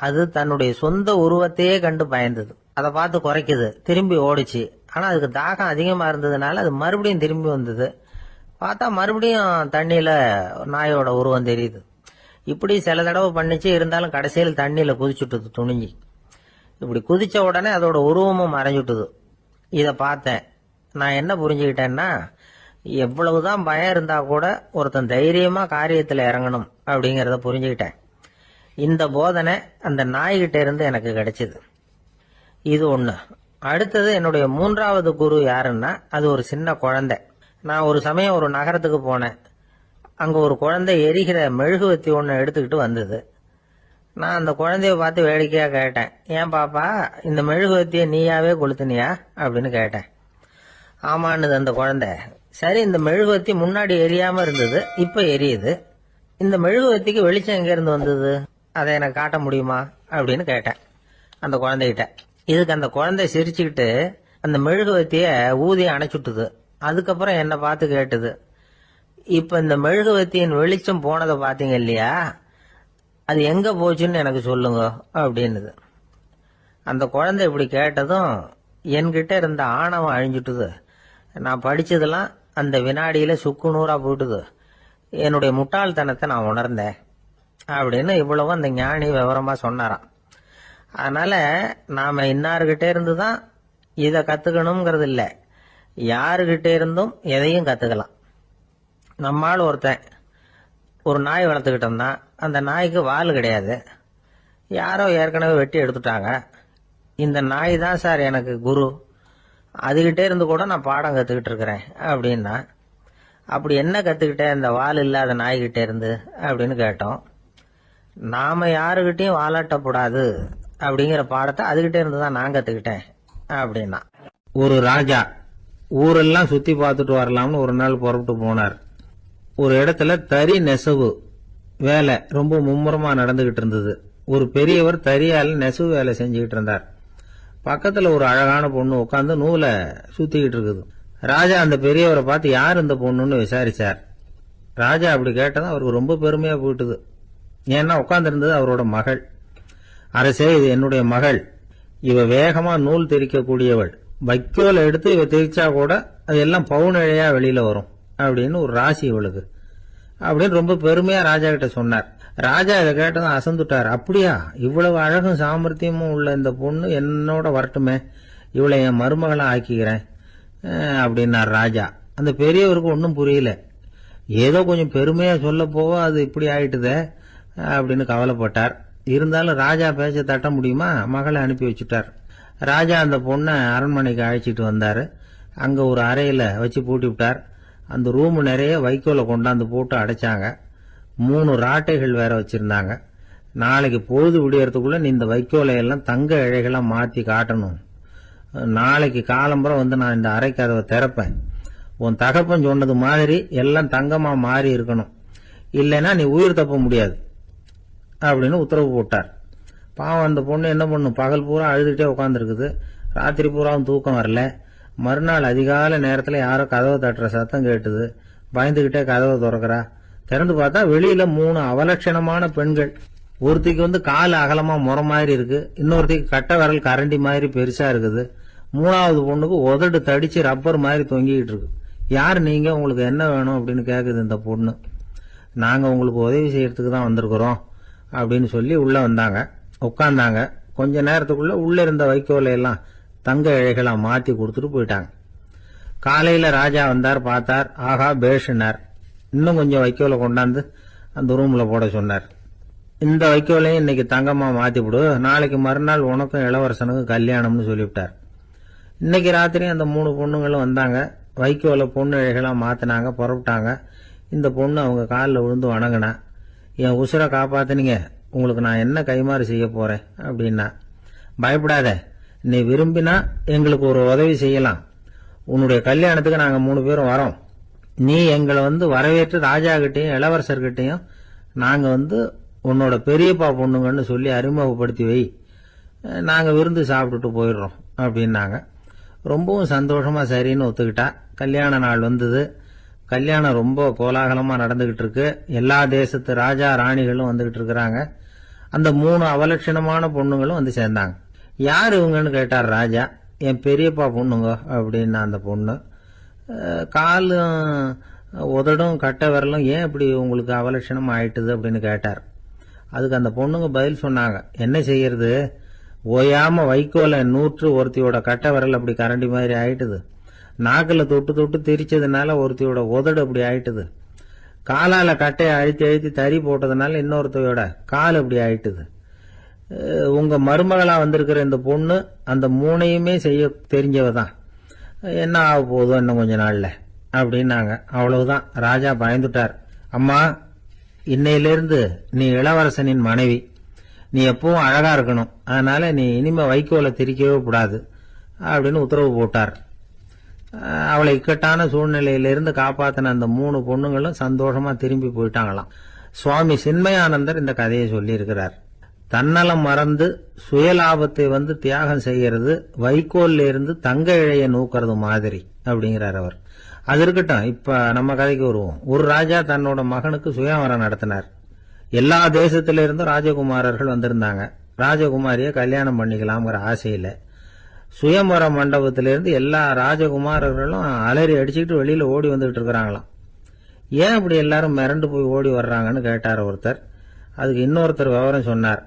Speaker 1: அது தன்னுடைய சொந்த உருவத்தையே கண்டு பயந்தது. அதை பார்த்து குறைக்குது, திரும்பி ஓடிச்சு. ஆனா அதுக்கு தாகம் அதிகமா இருந்ததுனால அது மறுபடியும் திரும்பி வந்தது. பார்த்தா மறுபடியும் தண்ணியில நாயோட உருவம் தெரியுது. இப்படி சில தடவை பண்ணிச்சு. இருந்தாலும் கடைசியில் தண்ணியில குதிச்சுட்டுது துணிஞ்சி. இப்படி குதிச்ச உடனே அதோட உருவமும் மறைஞ்சுட்டுது. இதை பார்த்தேன். நான் என்ன புரிஞ்சுக்கிட்டேன்னா, எவ்வளவுதான் பயம் இருந்தா கூட ஒருத்தன் தைரியமா காரியத்துல இறங்கணும் அப்படிங்கறத புரிஞ்சுக்கிட்டேன். இந்த போதனை அந்த நாய்கிட்ட இருந்து எனக்கு கிடைச்சது. இது ஒண்ணு. அடுத்தது என்னுடைய மூன்றாவது குரு யாருன்னா, அது ஒரு சின்ன குழந்தை. நான் ஒரு சமயம் ஒரு நகரத்துக்கு போனேன். அங்க ஒரு குழந்தை எரிகிற மெழுகுவத்தி ஒன்று எடுத்துக்கிட்டு வந்தது. நான் அந்த குழந்தைய பார்த்து வேடிக்கையா கேட்டேன், ஏன் பாப்பா இந்த மெழுகுவத்தியை நீயாவே கொளுத்துனியா அப்படின்னு கேட்டேன். ஆமான்னுது அந்த குழந்தை. சரி, இந்த மெழுகுவத்தி முன்னாடி எரியாம இருந்தது, இப்ப எரியுது. இந்த மெழுகுவத்திக்கு வெளிச்சம் எங்க இருந்து வந்தது, அதை எனக்கு காட்ட முடியுமா அப்படின்னு கேட்டேன் அந்த குழந்தைகிட்ட. இதுக்கு அந்த குழந்தை சிரிச்சுக்கிட்டு அந்த மெழுகுவத்திய ஊதி அணைச்சுட்டுது. அதுக்கப்புறம் என்ன பார்த்து கேட்டுது, இப்ப இந்த மெழுகுவத்தியின் வெளிச்சம் போனதை பாத்தீங்க இல்லையா, அது எங்க போச்சுன்னு எனக்கு சொல்லுங்க அப்படின்னுது. அந்த குழந்தை இப்படி கேட்டதும் என்கிட்ட இருந்த ஆணவம் அழிஞ்சுட்டுது. நான் படிச்சதெல்லாம் அந்த வினாடியில சுக்கு நூறா போட்டுது. என்னுடைய முட்டாள்தனத்தை நான் உணர்ந்தேன் அப்படின்னு இவ்வளவு அந்த ஞானி விவரமா சொன்னாராம். அதனால நாம இன்னார்கிட்ட இருந்துதான் இதை கத்துக்கணுங்கிறது இல்லை, யாருகிட்ட இருந்தும் எதையும் கத்துக்கலாம். நம்மால் ஒருத்தன் ஒரு நாய் வளர்த்துக்கிட்டோம்னா அந்த நாய்க்கு வால் கிடையாது, யாரோ ஏற்கனவே வெட்டி எடுத்துட்டாங்க. இந்த நாய் தான் சார் எனக்கு குரு, அதுகிட்டே இருந்து கூட நான் பாடம் கத்துக்கிட்டு இருக்கிறேன் அப்படின்னா. அப்படி என்ன கத்துக்கிட்டேன் இந்த வால் இல்லாத நாய்கிட்ட இருந்து அப்படின்னு கேட்டோம். நாம யாருகிட்டையும் வாலாட்டக்கூடாது அப்படிங்கிற பாடத்தை அதுகிட்ட இருந்து தான் நான் கத்துக்கிட்டேன் அப்படின்னா. ஒரு ராஜா ஊரெல்லாம் சுத்தி பார்த்துட்டு வரலாம்னு ஒரு நாள் புறப்பட்டு போனார். ஒரு இடத்துல தறி நெசவு வேலை ரொம்ப மும்முரமா நடந்துகிட்டு இருந்தது. ஒரு பெரியவர் தறியால் நெசவு வேலை செஞ்சுக்கிட்டு இருந்தார். பக்கத்துல ஒரு அழகான பொண்ணு உட்காந்து நூலை சுத்திக்கிட்டு இருக்குது. ராஜா அந்த பெரியவரை பார்த்து யார் இந்த பொண்ணுன்னு விசாரிச்சார். ராஜா அப்படி கேட்டதும் அவருக்கு ரொம்ப பெருமையா போயிட்டுது. ஏன்னா உட்கார்ந்திருந்தது அவரோட மகள். அரசே, இது என்னுடைய மகள், இவ வேகமா நூல் தெரிக்கக்கூடியவள், வைக்கோல எடுத்து இவ தெரிச்சா கூட அது எல்லாம் பவுனிழையா வெளியில வரும் அப்படின்னு ஒரு ராசி இவளுக்கு அப்படின்னு ரொம்ப பெருமையா ராஜா கிட்ட சொன்னார். ராஜா இதை கேட்டதும் அசந்துட்டார். அப்படியா, இவ்வளவு அழகும் சாமர்த்தியமும் உள்ள இந்த பொண்ணு என்னோட வரட்டுமே, இவளை என் மருமகளா ஆக்கிக்கிறேன் அப்படின்னார் ராஜா. அந்த பெரியவருக்கு ஒன்னும் புரியல. ஏதோ கொஞ்சம் பெருமையா சொல்ல போவ அது இப்படி ஆயிட்டுதே அப்படின்னு கவலைப்பட்டார். இருந்தாலும் ராஜா பேச்ச தட்ட முடியுமா, மகளை அனுப்பி வச்சுட்டார். ராஜா அந்த பொண்ணை அரண்மனைக்கு அழைச்சிட்டு வந்தாரு. அங்க ஒரு அறையில வச்சு பூட்டி விட்டார். அந்த ரூம் நிறைய வைக்கோல கொண்டாந்து போட்டு அடைச்சாங்க. 3 ராட்டைகள் வேற வச்சிருந்தாங்க. நாளைக்கு பொழுது விடியறதுக்குள்ள நீ இந்த வைக்கோலையெல்லாம் தங்க இழைகளா மாத்தி காட்டணும். நாளைக்கு காலம்பரம் வந்து நான் இந்த அறை கதவை திறப்பேன். உன் தகப்பன் சொன்னது மாதிரி எல்லாம் தங்கமா மாறி இருக்கணும், இல்லைன்னா நீ உயிர் தப்ப முடியாது அப்படின்னு உத்தரவு போட்டார். பாவம் அந்த பொண்ணு என்ன பண்ணும், பகல் பூரா அழுதுகிட்டே உட்காந்துருக்குது. ராத்திரி பூராவும் தூக்கம் வரல. மறுநாள் அதிகாலை நேரத்துல யாரோ கதவை தட்டுற சத்தம் கேட்டுது. பயந்துகிட்டே கதவை திறக்கிறா. திறந்து பார்த்தா வெளியில 3 அவலட்சணமான பெண்கள். ஒருத்திக்கு வந்து கால் அகலமா முறை மாதிரி இருக்கு, இன்னொருத்திக்கு கட்டை விரல் கரண்டி மாதிரி பெருசா இருக்குது, 3வது பொண்ணுக்கு உதடு தடிச்சு ரப்பர் மாதிரி தொங்கிக்கிட்டு இருக்கு. யார் நீங்க, உங்களுக்கு என்ன வேணும் அப்படின்னு கேக்குது இந்த பொண்ணு. நாங்க உங்களுக்கு உதவி செய்யறதுக்கு தான் வந்திருக்கிறோம் அப்படின்னு சொல்லி உள்ள வந்தாங்க, உட்கார்ந்தாங்க. கொஞ்ச நேரத்துக்குள்ள உள்ள இருந்த வைக்கோலையெல்லாம் தங்க இழைகளா மாத்தி கொடுத்துட்டு போயிட்டாங்க. காலையில ராஜா வந்தார், பார்த்தார். ஆகா பேஷனார். இன்னும் கொஞ்சம் வைக்கோலை கொண்டாந்து அந்த ரூம்ல போட சொன்னார். இந்த வைக்கோலையும் இன்னைக்கு தங்கமா மாத்தி விடு, நாளைக்கு மறுநாள் உனக்கும் இளவரசனுக்கும் கல்யாணம்னு சொல்லிவிட்டார். இன்னைக்கு ராத்திரி அந்த 3 பொண்ணுங்களும் வந்தாங்க. வைக்கோல பொண்ணு இழைகளா மாத்தினாங்க, புறப்பட்டாங்க. இந்த பொண்ணு அவங்க காலில் விழுந்து வணங்கினா. என் உசுரை காப்பாத்தினீங்க, உங்களுக்கு நான் என்ன கைமாறு செய்ய போறேன் அப்படின்னா. பயப்படாத, நீ விரும்பினா எங்களுக்கு ஒரு உதவி செய்யலாம். உன்னுடைய கல்யாணத்துக்கு நாங்க 3 பேரும் வரோம். நீ எங்களை வந்து வரவேற்று ராஜா கிட்டையும் இளவரசர்கிட்டையும் நாங்க வந்து உன்னோட பெரியப்பா பொண்ணுங்கன்னு சொல்லி அறிமுகப்படுத்தி வை, நாங்க விருந்து சாப்பிட்டுட்டு போயிடுறோம் அப்படின்னாங்க. ரொம்பவும் சந்தோஷமா சரின்னு ஒத்துக்கிட்டா. கல்யாண நாள் வந்தது. கல்யாணம் ரொம்ப கோலாகலமா நடந்துகிட்டு இருக்கு. எல்லா தேசத்து ராஜா ராணிகளும் வந்துகிட்டு இருக்கிறாங்க. அந்த 3 அவலட்சணமான பொண்ணுங்களும் வந்து சேர்ந்தாங்க. யார் இவங்கன்னு கேட்டார் ராஜா. என் பெரியப்பா பொண்ணுங்க அப்படின்னு அந்த பொண்ணு. காலும் உதடும் கட்டை விரலும் ஏன் இப்படி உங்களுக்கு அவலட்சணம் ஆயிட்டுது அப்படின்னு கேட்டார். அதுக்கு அந்த பொண்ணுங்க பதில் சொன்னாங்க. என்ன செய்யறது, ஓயாம வைக்கோல நூற்று ஒருத்தியோட கட்டை விரல் அப்படி கரண்டி மாதிரி ஆயிட்டுது, நாக்கில் தொட்டு தொட்டு திரிச்சதுனால ஒருத்தியோட உதடு அப்படி ஆயிட்டுது, காலால கட்டையை அழுத்தி அழுத்தி தறி போட்டதுனால இன்னொருத்தையோட கால் இப்படி ஆயிட்டுது. உங்க மருமகளா வந்திருக்கிற இந்த பொண்ணு அந்த மூணையுமே செய்ய தெரிஞ்சவ தான். என்ன ஆக போதும் இன்னும் கொஞ்ச நாள்ல அப்படின்னாங்க. அவ்வளவுதான், ராஜா பயந்துட்டார். அம்மா, இன்னையிலிருந்து நீ இளவரசனின் மனைவி. நீ எப்பவும் அழகா இருக்கணும். அதனால நீ இனிமே வைக்கோலை திரிக்கவே கூடாது அப்படின்னு உத்தரவு போட்டார். அவளை இக்கட்டான சூழ்நிலையிலிருந்து காப்பாத்தின அந்த 3 பொண்ணுங்களும் சந்தோஷமா திரும்பி போயிட்டாங்களாம். சுவாமி சின்மயானந்தர் இந்த கதையை சொல்லி இருக்கிறார். தன்னலம் மறந்து சுயலாபத்தை தியாகம் செய்யறது வைக்கோல்ல இருந்து தங்க இழைய நூக்கிறது மாதிரி அப்படிங்கிறார் அவர். அது இருக்கட்டும், இப்ப நம்ம கதைக்கு வருவோம். ஒரு ராஜா தன்னோட மகனுக்கு சுயவரம் நடத்தினார். எல்லா தேசத்தில இருந்தும் ராஜகுமாரர்கள் வந்திருந்தாங்க. ராஜகுமாரிய கல்யாணம் பண்ணிக்கலாம்ங்கிற ஆசையில சுயம்பர மண்டபத்திலிருந்து எல்லா ராஜகுமாரர்களும் அலறி அடிச்சுக்கிட்டு வெளியில ஓடி வந்துகிட்டு இருக்கிறாங்களாம். ஏன் அப்படி எல்லாரும் மிரண்டு போய் ஓடி வர்றாங்கன்னு கேட்டார் ஒருத்தர். அதுக்கு இன்னொருத்தர் விவரம் சொன்னார்.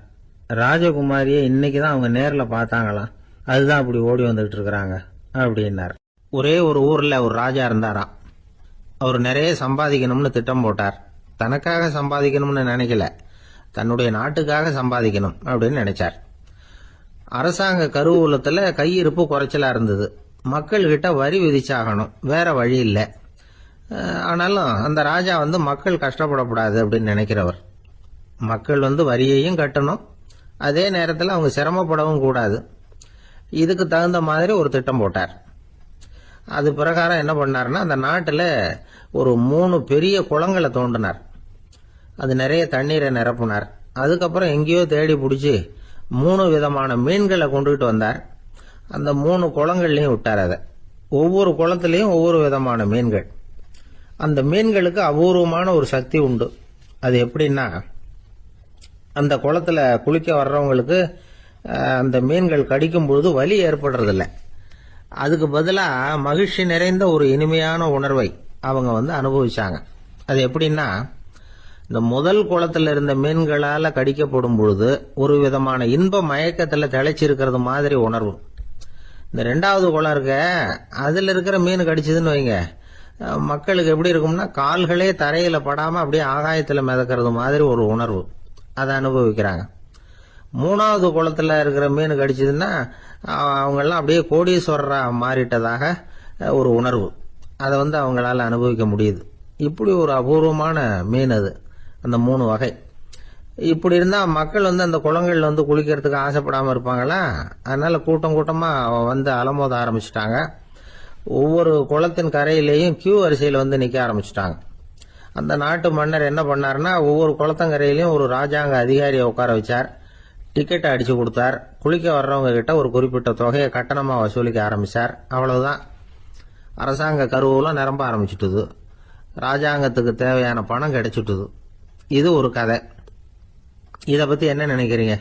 Speaker 1: ராஜகுமாரியை இன்னைக்குதான் அவங்க நேரில் பார்த்தாங்களாம், அதுதான் அப்படி ஓடி வந்துகிட்டு இருக்கிறாங்க அப்படின்னார். ஒரே ஒரு ஊர்ல ஒரு ராஜா இருந்தாராம். அவர் நிறைய சம்பாதிக்கணும்னு திட்டம் போட்டார். தனக்காக சம்பாதிக்கணும்னு நினைக்கல, தன்னுடைய நாட்டுக்காக சம்பாதிக்கணும் அப்படின்னு நினைச்சார். அரசாங்க கருவூலத்துல கையிருப்பு குறைச்சலா இருந்தது. மக்கள் கிட்ட வரி விதிச்சாகணும், வேற வழி இல்லை. ஆனாலும் அந்த ராஜா மக்கள் கஷ்டப்படக்கூடாது அப்படின்னு நினைக்கிறவர். மக்கள் வரியையும் கட்டணும், அதே நேரத்தில் அவங்க சிரமப்படவும் கூடாது. இதுக்கு தகுந்த மாதிரி ஒரு திட்டம் போட்டார். அது பிரகாரம் என்ன பண்ணார்னா, அந்த நாட்டில் ஒரு 3 பெரிய குளங்களை தோண்டினார். அது நிறைய தண்ணீரை நிரப்புனார். அதுக்கப்புறம் எங்கேயோ தேடி பிடிச்சி 3 விதமான மீன்களை கொண்டுகிட்டு வந்தார். அந்த 3 குளங்கள்லையும் விட்டார். அதை ஒவ்வொரு குளத்திலையும் ஒவ்வொரு விதமான மீன்கள். அந்த மீன்களுக்கு அபூர்வமான ஒரு சக்தி உண்டு. அது எப்படின்னா, அந்த குளத்துல குளிக்க வர்றவங்களுக்கு அந்த மீன்கள் கடிக்கும் பொழுது வலி ஏற்படுறதில்ல. அதுக்கு பதிலா மகிழ்ச்சி நிறைந்த ஒரு இனிமையான உணர்வை அவங்க அனுபவிச்சாங்க. அது எப்படின்னா, இந்த முதல் குளத்துல இருந்த மீன்களால கடிக்கப்படும் பொழுது ஒரு விதமான இன்ப மயக்கத்துல திளைச்சிருக்கிறது மாதிரி உணர்வு. இந்த 2வது குளம் இருக்க, அதுல இருக்கிற மீன் கடிச்சதுன்னு வைங்க, மக்களுக்கு எப்படி இருக்கும்னா, கால்களே தரையில படாம அப்படியே ஆகாயத்துல மிதக்கிறது மாதிரி ஒரு உணர்வு. அதை அனுபவிக்கிறாங்க. 3வது குளத்துல இருக்கிற மீன் கடிச்சதுன்னா அவங்கெல்லாம் அப்படியே கோடீஸ்வரரா மாறிட்டதாக ஒரு உணர்வு. அதை அவங்களால அனுபவிக்க முடியுது. இப்படி ஒரு அபூர்வமான மீன் அது, அந்த 3 வகை. இப்படி இருந்தா மக்கள் அந்த குளங்கள்ல குளிக்கிறதுக்கு ஆசைப்படாம இருப்பாங்களா? அதனால கூட்டம் கூட்டமா அலமோத ஆரம்பிச்சுட்டாங்க. ஒவ்வொரு குளத்தின் கரையிலேயும் கியூ வரிசையில் நிக்க ஆரம்பிச்சுட்டாங்க. அந்த நாட்டு மன்னர் என்ன பண்ணாருன்னா, ஒவ்வொரு குளத்தங்கரையிலையும் ஒரு ராஜாங்க அதிகாரியை உட்கார வச்சார். டிக்கெட்டை அடிச்சு கொடுத்தார். குளிக்க வர்றவங்க கிட்ட ஒரு குறிப்பிட்ட தொகையை கட்டணமா வசூலிக்க ஆரம்பிச்சார். அவ்வளவுதான், அரசாங்க கருவூலம் நிரம்ப ஆரம்பிச்சுட்டுது. ராஜாங்கத்துக்கு தேவையான பணம் கிடைச்சிட்டுது. இது ஒரு கதை. இத பத்தி என்ன நினைக்கிறீங்க?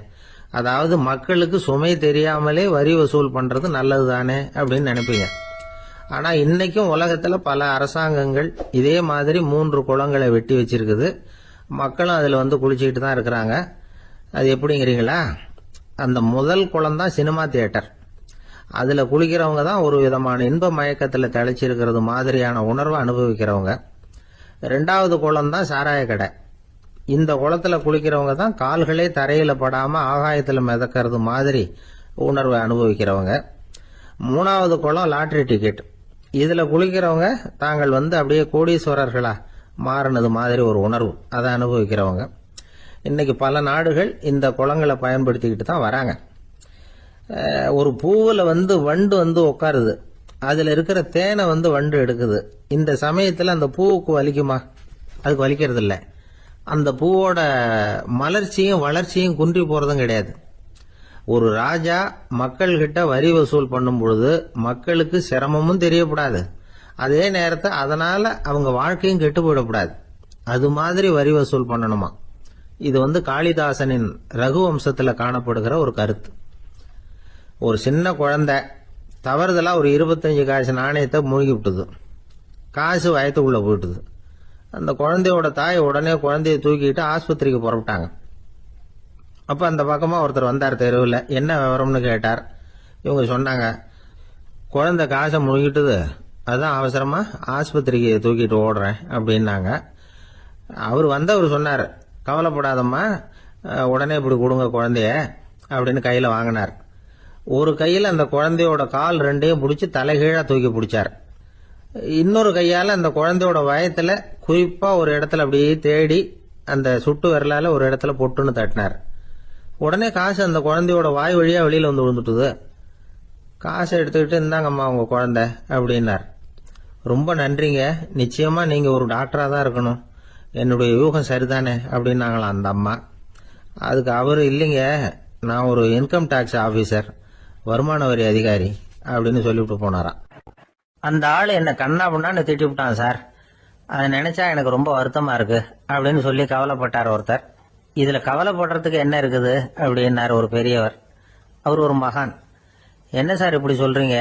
Speaker 1: அதாவது மக்களுக்கு சுமை தெரியாமலே வரி வசூல் பண்றது நல்லது தானே அப்படின்னு நினைப்பீங்க. ஆனா இன்னைக்கும் உலகத்துல பல அரசாங்கங்கள் இதே மாதிரி 3 குளங்களை வெட்டி வச்சிருக்குது. மக்களும் அதுல குளிச்சுக்கிட்டு தான் இருக்கிறாங்க. அது எப்படிங்கிறீங்களா? அந்த முதல் குளம் தான் சினிமா தியேட்டர். அதுல குளிக்கிறவங்க தான் ஒரு விதமான இன்ப மயக்கத்துல திளைச்சிருக்கிறது மாதிரியான உணர்வை அனுபவிக்கிறவங்க. 2வது குளம் தான் சாராய கடை. இந்த குளத்துல குளிக்கிறவங்க தான் கால்களே தரையில படாம ஆகாயத்துல மிதக்கிறது மாதிரி உணர்வை அனுபவிக்கிறவங்க. 3வது குளம் லாட்டரி டிக்கெட். இதுல குளிக்கிறவங்க தாங்கள் அப்படியே கோடீஸ்வரர்களா மாறினது மாதிரி ஒரு உணர்வு, அதை அனுபவிக்கிறவங்க. இன்னைக்கு பல நாடுகள் இந்த குளங்களை பயன்படுத்திக்கிட்டு தான் வராங்க. ஒரு பூவுல வண்டு உட்காருது. அதுல இருக்கிற தேனை வண்டு எடுக்குது. இந்த சமயத்துல அந்த பூவுக்கு வலிக்குமா? அதுக்கு வலிக்கிறது இல்லை. அந்த பூவோட மலர்ச்சியும் வளர்ச்சியும் குன்றி போறதும் கிடையாது. ஒரு ராஜா மக்கள் கிட்ட வரி வசூல் பண்ணும் பொழுது மக்களுக்கு சிரமமும் தெரியக்கூடாது, அதே நேரத்தை அதனால அவங்க வாழ்க்கையும் கெட்டு போயிடக்கூடாது. அது மாதிரி வரி வசூல் பண்ணணுமா. இது காளிதாசனின் ரகுவம்சத்துல காணப்படுகிற ஒரு கருத்து. ஒரு சின்ன குழந்தை தவறுதலா ஒரு 25 காசு நாணயத்தை மூழ்கி விட்டுது. காசு வயத்துக்குள்ள போயிட்டுது. அந்த குழந்தையோட தாய் உடனே குழந்தைய தூக்கிட்டு ஆஸ்பத்திரிக்கு புறப்பட்டாங்க. அப்ப அந்த பக்கமா ஒருத்தர் வந்தார் தெருவில். என்ன விவரம்னு கேட்டார். இவங்க சொன்னாங்க, குழந்தை காசை முழுகிட்டுது, அதான் அவசரமா ஆஸ்பத்திரிக்கு தூக்கிட்டு ஓடுறேன் அப்படின்னாங்க. அவர் வந்தவர் சொன்னார், கவலைப்படாதம்மா, உடனே இப்படி கொடுங்க குழந்தைய அப்படின்னு கையில் வாங்கினார். ஒரு கையில் அந்த குழந்தையோட கால் ரெண்டையும் பிடிச்சி தலைகீழாக தூக்கி பிடிச்சார். இன்னொரு கையால் அந்த குழந்தையோட வயத்தில் குறிப்பாக ஒரு இடத்துல அப்படியே தேடி அந்த சுட்டு விரலால ஒரு இடத்துல பொட்டுன்னு தட்டினார். உடனே காசு அந்த குழந்தையோட வாய் வழியாக வெளியில் வந்து விழுந்துட்டுது. காசை எடுத்துக்கிட்டு இருந்தாங்கம்மா உங்கள் குழந்தை அப்படின்னார். ரொம்ப நன்றிங்க, நிச்சயமாக நீங்கள் ஒரு டாக்டராக தான் இருக்கணும், என்னுடைய யூகம் சரிதானே அப்படின்னாங்களாம் அந்த அம்மா. அதுக்கு அவர், இல்லைங்க, நான் ஒரு இன்கம் டேக்ஸ் ஆஃபீஸர், வருமான வரி அதிகாரி அப்படின்னு சொல்லிவிட்டு போனாராம். அந்த ஆள் என்னை கண்ணா பண்ணான்னு திட்டி விட்டான் சார், அதை நினைச்சா எனக்கு ரொம்ப வருத்தமா இருக்கு அப்படின்னு சொல்லி கவலைப்பட்டார் ஒருத்தர். இதுல கவலைப்படுறதுக்கு என்ன இருக்குது அப்படின்னாரு ஒரு பெரியவர். அவர் ஒரு மகான். என்ன சார் இப்படி சொல்றீங்க,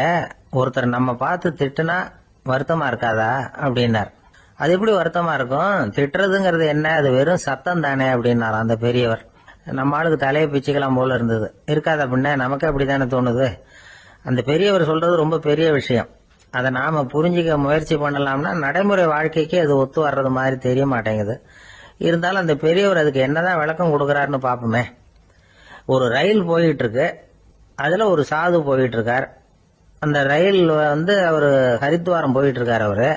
Speaker 1: ஒருத்தர் நம்ம பார்த்து திட்டுனா வருத்தமா இருக்காதா அப்படின்னார். அது எப்படி வருத்தமா இருக்கும், திட்டுறதுங்கிறது என்ன, அது வெறும் சத்தம் தானே அப்படின்னார் அந்த பெரியவர். நம்ம ஆளுக்கு தலையை பிச்சுக்கலாம் போல இருந்தது. இருக்காது அப்படின்னா நமக்கு அப்படித்தானே தோணுது. அந்த பெரியவர் சொல்றது ரொம்ப பெரிய விஷயம். அதை நாம புரிஞ்சிக்க முயற்சி பண்ணலாம்னா நடைமுறை வாழ்க்கைக்கு அது ஒத்து வர்றது மாதிரி தெரிய மாட்டேங்குது. இருந்தாலும் அந்த பெரியவர் அதுக்கு என்னதான் விளக்கம் கொடுக்கறாருன்னு பாப்போமே. ஒரு ரயில் போயிட்டு இருக்கு, அதுல ஒரு சாது போயிட்டு இருக்கார். அந்த ரயில் அவரு ஹரித்வாரம் போயிட்டு இருக்காரு. அவரு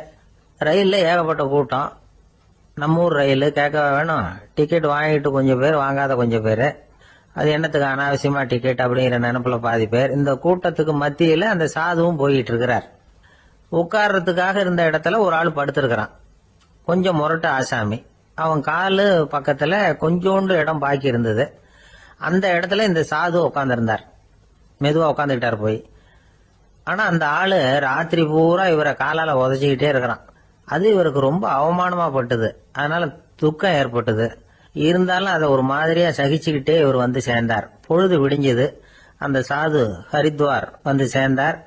Speaker 1: ரயில்ல ஏகப்பட்ட கூட்டம். நம்ம ஊர் ரயில் கேட்க வேணும், டிக்கெட் வாங்கிட்டு கொஞ்சம் பேர், வாங்காத கொஞ்சம் பேர். அது என்னத்துக்கு அனாவசியமா டிக்கெட் அப்படிங்கிற நினைப்புல பாதி பேர். இந்த கூட்டத்துக்கு மத்தியில அந்த சாதுவும் போயிட்டு இருக்கிறார். உட்கார்றதுக்காக இருந்த இடத்துல ஒரு ஆள் படுத்திருக்கிறான், கொஞ்சம் முரட்டு ஆசாமி. அவன் காலு பக்கத்துல கொஞ்சோண்டு இடம் பாக்கி இருந்தது. அந்த இடத்துல இந்த சாது உட்காந்துருந்தார். மெதுவா உட்காந்துக்கிட்டார் போய். ஆனா அந்த ஆளு ராத்திரி பூரா இவரை காலால உதச்சிக்கிட்டே இருக்கிறான். அது இவருக்கு ரொம்ப அவமானமா பட்டது. அதனால துக்கம் ஏற்பட்டது. இருந்தாலும் அதை ஒரு மாதிரியா சகிச்சுக்கிட்டே இவர் வந்து சேர்ந்தார். பொழுது விடிஞ்சது. அந்த சாது ஹரித்வார் வந்து சேர்ந்தார்.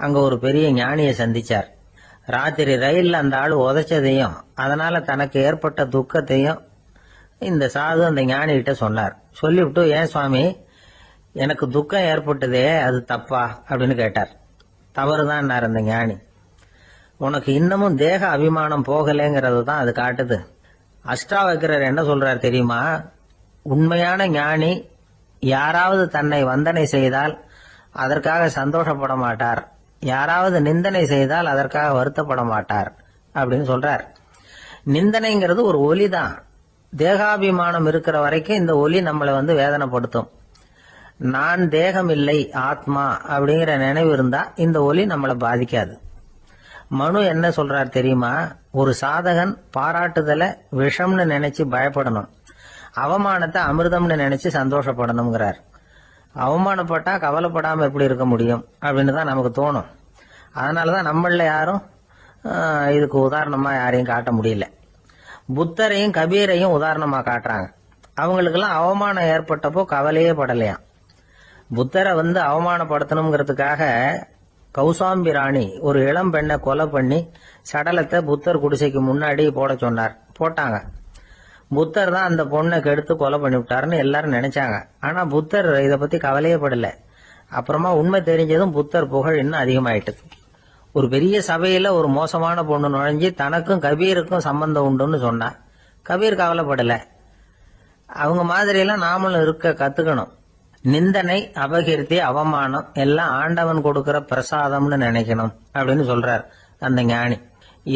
Speaker 1: அங்க ஒரு பெரிய ஞானியை சந்திச்சார். ராத்திரி ரயில்ல அந்த ஆளு உதைச்சதையும் அதனால தனக்கு ஏற்பட்ட துக்கத்தையும் இந்த சாது அந்த ஞானி கிட்ட சொன்னார். சொல்லிவிட்டு, ஏன் சுவாமி, எனக்கு துக்கம் ஏற்பட்டதே அது தப்பா அப்படின்னு கேட்டார். தவறுதான் அந்த ஞானி. உனக்கு இன்னமும் தேக அபிமானம் போகலைங்கிறது தான் அது காட்டுது. அஷ்டாவக்கிரர் என்ன சொல்றார் தெரியுமா, உண்மையான ஞானி யாராவது தன்னை வந்தனை செய்தால் அதற்காக சந்தோஷப்பட மாட்டார், யாராவது நிந்தனை செய்தால் அதற்காக வருத்தப்பட மாட்டார் அப்படின்னு சொல்றார். நிந்தனைங்கிறது ஒரு ஒலி தான். தேகாபிமானம் இருக்கிற வரைக்கும் இந்த ஒலி நம்மளை வேதனைப்படுத்தும். நான் தேகம் இல்லை, ஆத்மா அப்படிங்கிற நினைவு இருந்தா இந்த ஒலி நம்மளை பாதிக்காது. மனு என்ன சொல்றார் தெரியுமா, ஒரு சாதகன் பாராட்டுதலை விஷம்னு நினைச்சு பயப்படணும், அவமானத்தை அமிர்தம்னு நினைச்சு சந்தோஷப்படணுங்கிறார். அவமானப்பட்டா கவலைப்படாம எப்படி இருக்க முடியும் அப்படின்னு தான் நமக்கு தோணும். அதனாலதான் நம்மள யாரும் இதுக்கு உதாரணமா யாரையும் காட்ட முடியல. புத்தரையும் கபீரையும் உதாரணமா காட்டுறாங்க. அவங்களுக்கெல்லாம் அவமானம் ஏற்பட்டப்போ கவலையே படலையாம். புத்தரை அவமானப்படுத்தணுங்கிறதுக்காக கௌசாம்பி ராணி ஒரு இளம் பெண்ணை கொலை பண்ணி சடலத்தை புத்தர் குடிசைக்கு முன்னாடி போட சொன்னார். போட்டாங்க. புத்தர் தான் அந்த பொண்ணை கெடுத்து கொலை பண்ணி விட்டாருன்னு எல்லாரும் நினைச்சாங்க. ஆனா புத்தர் இதை பத்தி கவலையே படல. அப்புறமா உண்மை தெரிஞ்சதும் புத்தர் புகழ் இன்னும் அதிகமாயிட்டு. ஒரு பெரிய சபையில ஒரு மோசமான பொண்ணு நுழைஞ்சு தனக்கும் கபீருக்கும் சம்பந்தம் உண்டுன்னு சொன்னா கபீர் கவலைப்படல. அவங்க மாதிரியெல்லாம் நாமளும் இருக்க கத்துக்கணும். நிந்தனை, அபகீர்த்தி, அவமானம் எல்லாம் ஆண்டவன் கொடுக்கிற பிரசாதம்னு நினைக்கணும் அப்படின்னு சொல்றார் அந்த ஞானி.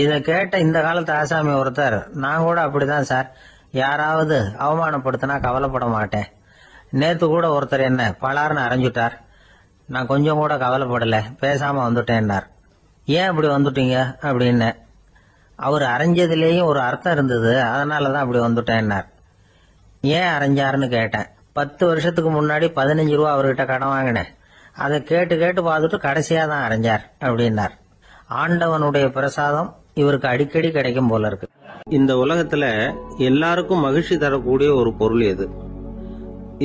Speaker 1: இதை கேட்ட இந்த காலத்து ஆசாமி ஒருத்தர், நான் கூட அப்படிதான் சார், யாராவது அவமானப்படுத்தினா கவலைப்பட மாட்டேன். நேத்து கூட ஒருத்தர் என்ன பலார்னு அரைஞ்சுட்டார், நான் கொஞ்சம் கூட கவலைப்படல, பேசாம வந்துட்டேன்னார். ஏன் அப்படி வந்துட்டீங்க அப்படின்னு. அவர் அரைஞ்சதுலேயும் ஒரு அர்த்தம் இருந்தது, அதனாலதான் அப்படி வந்துட்டேன்னார். ஏன் அரைஞ்சாருன்னு கேட்டேன். 10 வருஷத்துக்கு முன்னாடி 15 ரூபா அவர்கிட்ட கடன் வாங்கினேன், அதை கேட்டு கேட்டு பார்த்துட்டு கடைசியா தான் அரைஞ்சார் அப்படின்னார். ஆண்டவனுடைய பிரசாதம் இவருக்கு அடிக்கடி கிடைக்கும் போல இருக்கு. இந்த உலகத்துல எல்லாருக்கும் மகிழ்ச்சி தரக்கூடிய ஒரு பொருள் எது?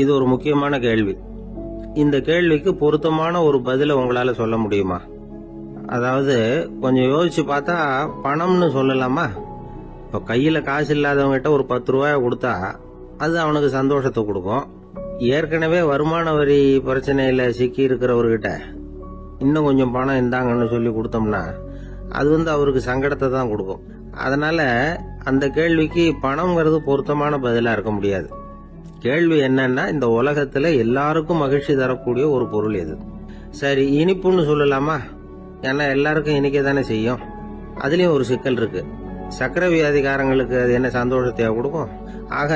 Speaker 1: இது ஒரு முக்கியமான கேள்வி. இந்த கேள்விக்கு பொருத்தமான ஒரு பதில உங்களால சொல்ல முடியுமா? அதாவது கொஞ்சம் யோசிச்சு பார்த்தா பணம்னு சொல்லலாமா? இப்ப கையில காசு இல்லாதவங்கிட்ட ஒரு 10 ரூபாய கொடுத்தா அது அவனுக்கு சந்தோஷத்தை கொடுக்கும். ஏற்கனவே வருமான வரி பிரச்சனையில சிக்கி இருக்கிறவர்கிட்ட இன்னும் கொஞ்சம் பணம் இந்தாங்கன்னு சொல்லி கொடுத்தோம்னா அது அவருக்கு சங்கடத்தை தான் கொடுக்கும். அதனால அந்த கேள்விக்கு பணம்ங்கிறது பொருத்தமான பதிலா இருக்க முடியாது. கேள்வி என்னன்னா, இந்த உலகத்துல எல்லாருக்கும் மகிழ்ச்சி தரக்கூடிய ஒரு பொருள் எது? சரி, இனிப்புன்னு சொல்லலாமா? ஏன்னா எல்லாருக்கும் இனிக்க தானே செய்யும். அதுலயும் ஒரு சிக்கல் இருக்கு. சக்கரை வியாதிகாரங்களுக்கு அது என்ன சந்தோஷத்தையா கொடுக்கும்? ஆக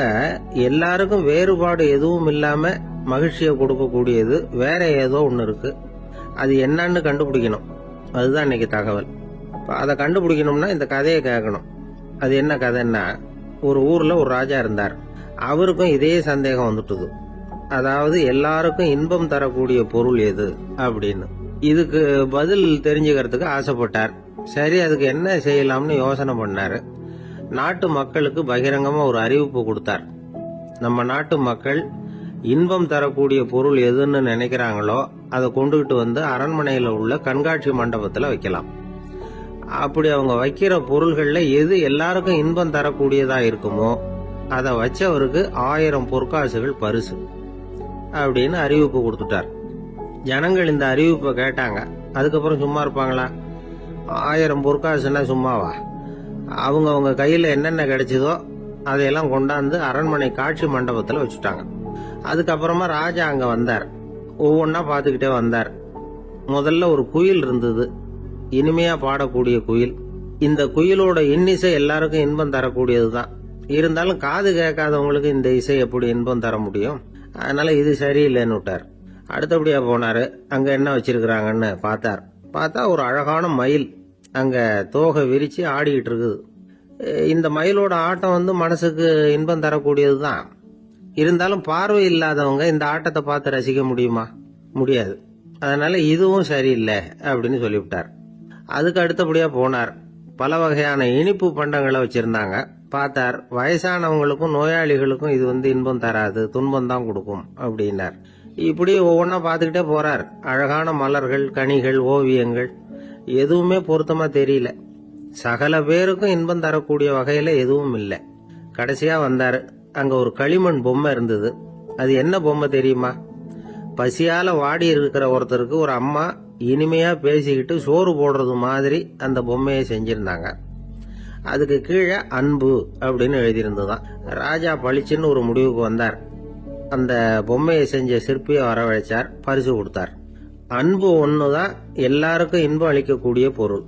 Speaker 1: எல்லாருக்கும் வேறுபாடு எதுவும் இல்லாம மகிழ்ச்சியை கொடுக்கக்கூடியது வேற ஏதோ ஒண்ணு இருக்கு. அது என்னன்னு கண்டுபிடிக்கணும். அதுதான் இன்னைக்கு தகவல். அதை கண்டுபிடிக்கணும்னா இந்த கதையை கேட்கணும். அது என்ன கதைன்னா, ஒரு ஊர்ல ஒரு ராஜா இருந்தார். அவருக்கும் இதே சந்தேகம் வந்துட்டுது. அதாவது எல்லாருக்கும் இன்பம் தரக்கூடிய பொருள் எது அப்படின்னு. இதுக்கு பதில் தெரிஞ்சுக்கிறதுக்கு ஆசைப்பட்டார். சரி, அதுக்கு என்ன செய்யலாம்னு யோசனை பண்ணாரு. நாட்டு மக்களுக்கு பகிரங்கமா ஒரு அறிவிப்பு கொடுத்தார். நம்ம நாட்டு மக்கள் இன்பம் தரக்கூடிய பொருள் எதுன்னு நினைக்கிறாங்களோ அதை கொண்டுகிட்டு வந்து அரண்மனையில உள்ள கண்காட்சி மண்டபத்துல வைக்கலாம். அப்படி அவங்க வைக்கிற பொருள்கள்ல எது எல்லாருக்கும் இன்பம் தரக்கூடியதா இருக்குமோ அதை வச்சவருக்கு 1000 பொற்காசுகள் பரிசு அப்படின்னு அறிவிப்பு கொடுத்துட்டார். ஜனங்கள் இந்த அறிவிப்பை கேட்டாங்க. அதுக்கப்புறம் சும்மா இருப்பாங்களா? 1000 பொற்காசுன்னா சும்மாவா? அவங்க கையில என்னென்ன கிடைச்சதோ அதையெல்லாம் கொண்டாந்து அரண்மனை காட்சி மண்டபத்துல வச்சுட்டாங்க. அதுக்கப்புறமா ராஜா அங்க வந்தார். ஒவ்வொன்னா பாத்துக்கிட்டே வந்தார். முதல்ல ஒரு குயில் இருந்தது, இனிமையா பாடக்கூடிய குயில். இந்த குயிலோட இன்னிசை எல்லாருக்கும் இன்பம் தரக்கூடியதுதான். இருந்தாலும் காது கேட்காதவங்களுக்கு இந்த இசை எப்படி இன்பம் தர முடியும்? அதனால இது சரியில்லைன்னு விட்டார். அடுத்தபடியா போனாரு. அங்க என்ன வச்சிருக்கிறாங்கன்னு பார்த்தா ஒரு அழகான மயில் அங்க தோகை விரிச்சு ஆடிக்கிட்டு இருக்குது. இந்த மயிலோட ஆட்டம் மனசுக்கு இன்பம் தரக்கூடியதுதான். இருந்தாலும் பார்வை இல்லாதவங்க இந்த ஆட்டத்தை பார்த்து ரசிக்க முடியுமா? முடியாது. அதனால இதுவும் சரியில்லை அப்படின்னு சொல்லிவிட்டார். அதுக்கு அடுத்தபடியா போனார். பல வகையான இனிப்பு பண்டங்களை வச்சிருந்தாங்க. பார்த்தார், வயசானவங்களுக்கும் நோயாளிகளுக்கும் இது இன்பம் தராது, துன்பம் தான் கொடுக்கும் அப்படின்னார். இப்படி ஒவ்வொன்னா பார்த்துக்கிட்டே போறார். அழகான மலர்கள், கனிகள், ஓவியங்கள் எதுவுமே பொருத்தமா தெரியல. சகல பேருக்கும் இன்பம் தரக்கூடிய வகையில எதுவும் இல்லை. கடைசியா வந்தாரு. அங்க ஒரு களிமண் பொம்மை இருந்தது. அது என்ன பொம்மை தெரியுமா? பசியால வாடி இருக்கிற ஒருத்தருக்கு ஒரு அம்மா இனிமையா பேசிக்கிட்டு சோறு போடுறது மாதிரி அந்த பொம்மையை செஞ்சிருந்தாங்க. அதுக்கு கீழே அன்பு அப்படின்னு எழுதியிருந்ததுதான். ராஜா பளிச்சுன்னு ஒரு முடிவுக்கு வந்தார். அந்த பொம்மையை செஞ்ச சிற்பியை வரவழைச்சார், பரிசு கொடுத்தார். அன்பு ஒண்ணுதான் எல்லாருக்கும் இன்பம் அளிக்கக்கூடிய பொருள்.